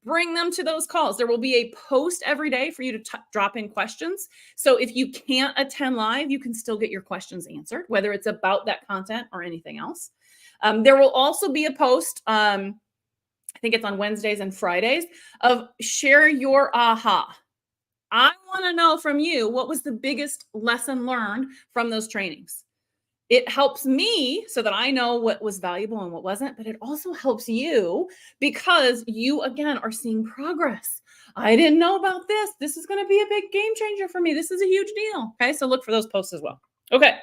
bring them to those calls. There will be a post every day for you to drop in questions. So if you can't attend live, you can still get your questions answered, whether it's about that content or anything else. There will also be a post, I think it's on Wednesdays and Fridays, of share your aha. I want to know from you, what was the biggest lesson learned from those trainings? It helps me so that I know what was valuable and what wasn't, but it also helps you because you, again, are seeing progress. I didn't know about this. This is going to be a big game changer for me. This is a huge deal. Okay, so look for those posts as well. Okay,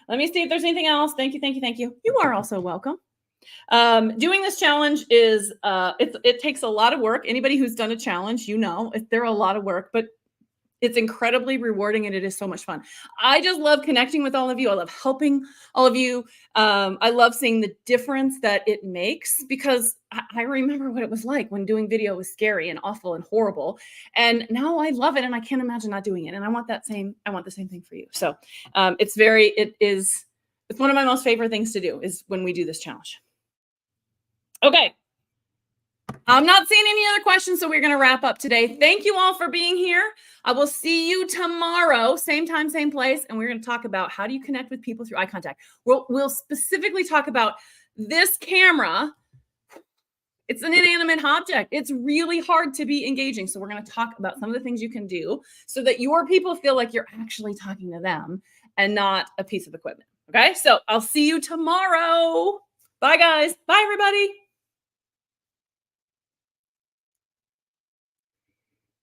let me see if there's anything else. Thank you, thank you, thank you. You are also welcome. Doing this challenge is, it takes a lot of work. Anybody who's done a challenge, you know, they're a lot of work, but it's incredibly rewarding and it is so much fun. I just love connecting with all of you. I love helping all of you. I love seeing the difference that it makes because I remember what it was like when doing video was scary and awful and horrible. And now I love it and I can't imagine not doing it. And I want the same thing for you. So it's one of my most favorite things to do is when we do this challenge. Okay. I'm not seeing any other questions, so we're going to wrap up today. Thank you all for being here. I will see you tomorrow, same time, same place, and we're going to talk about how do you connect with people through eye contact. We'll specifically talk about this camera. It's an inanimate object. It's really hard to be engaging, so we're going to talk about some of the things you can do so that your people feel like you're actually talking to them and not a piece of equipment. Okay, so I'll see you tomorrow. Bye, guys. Bye, everybody.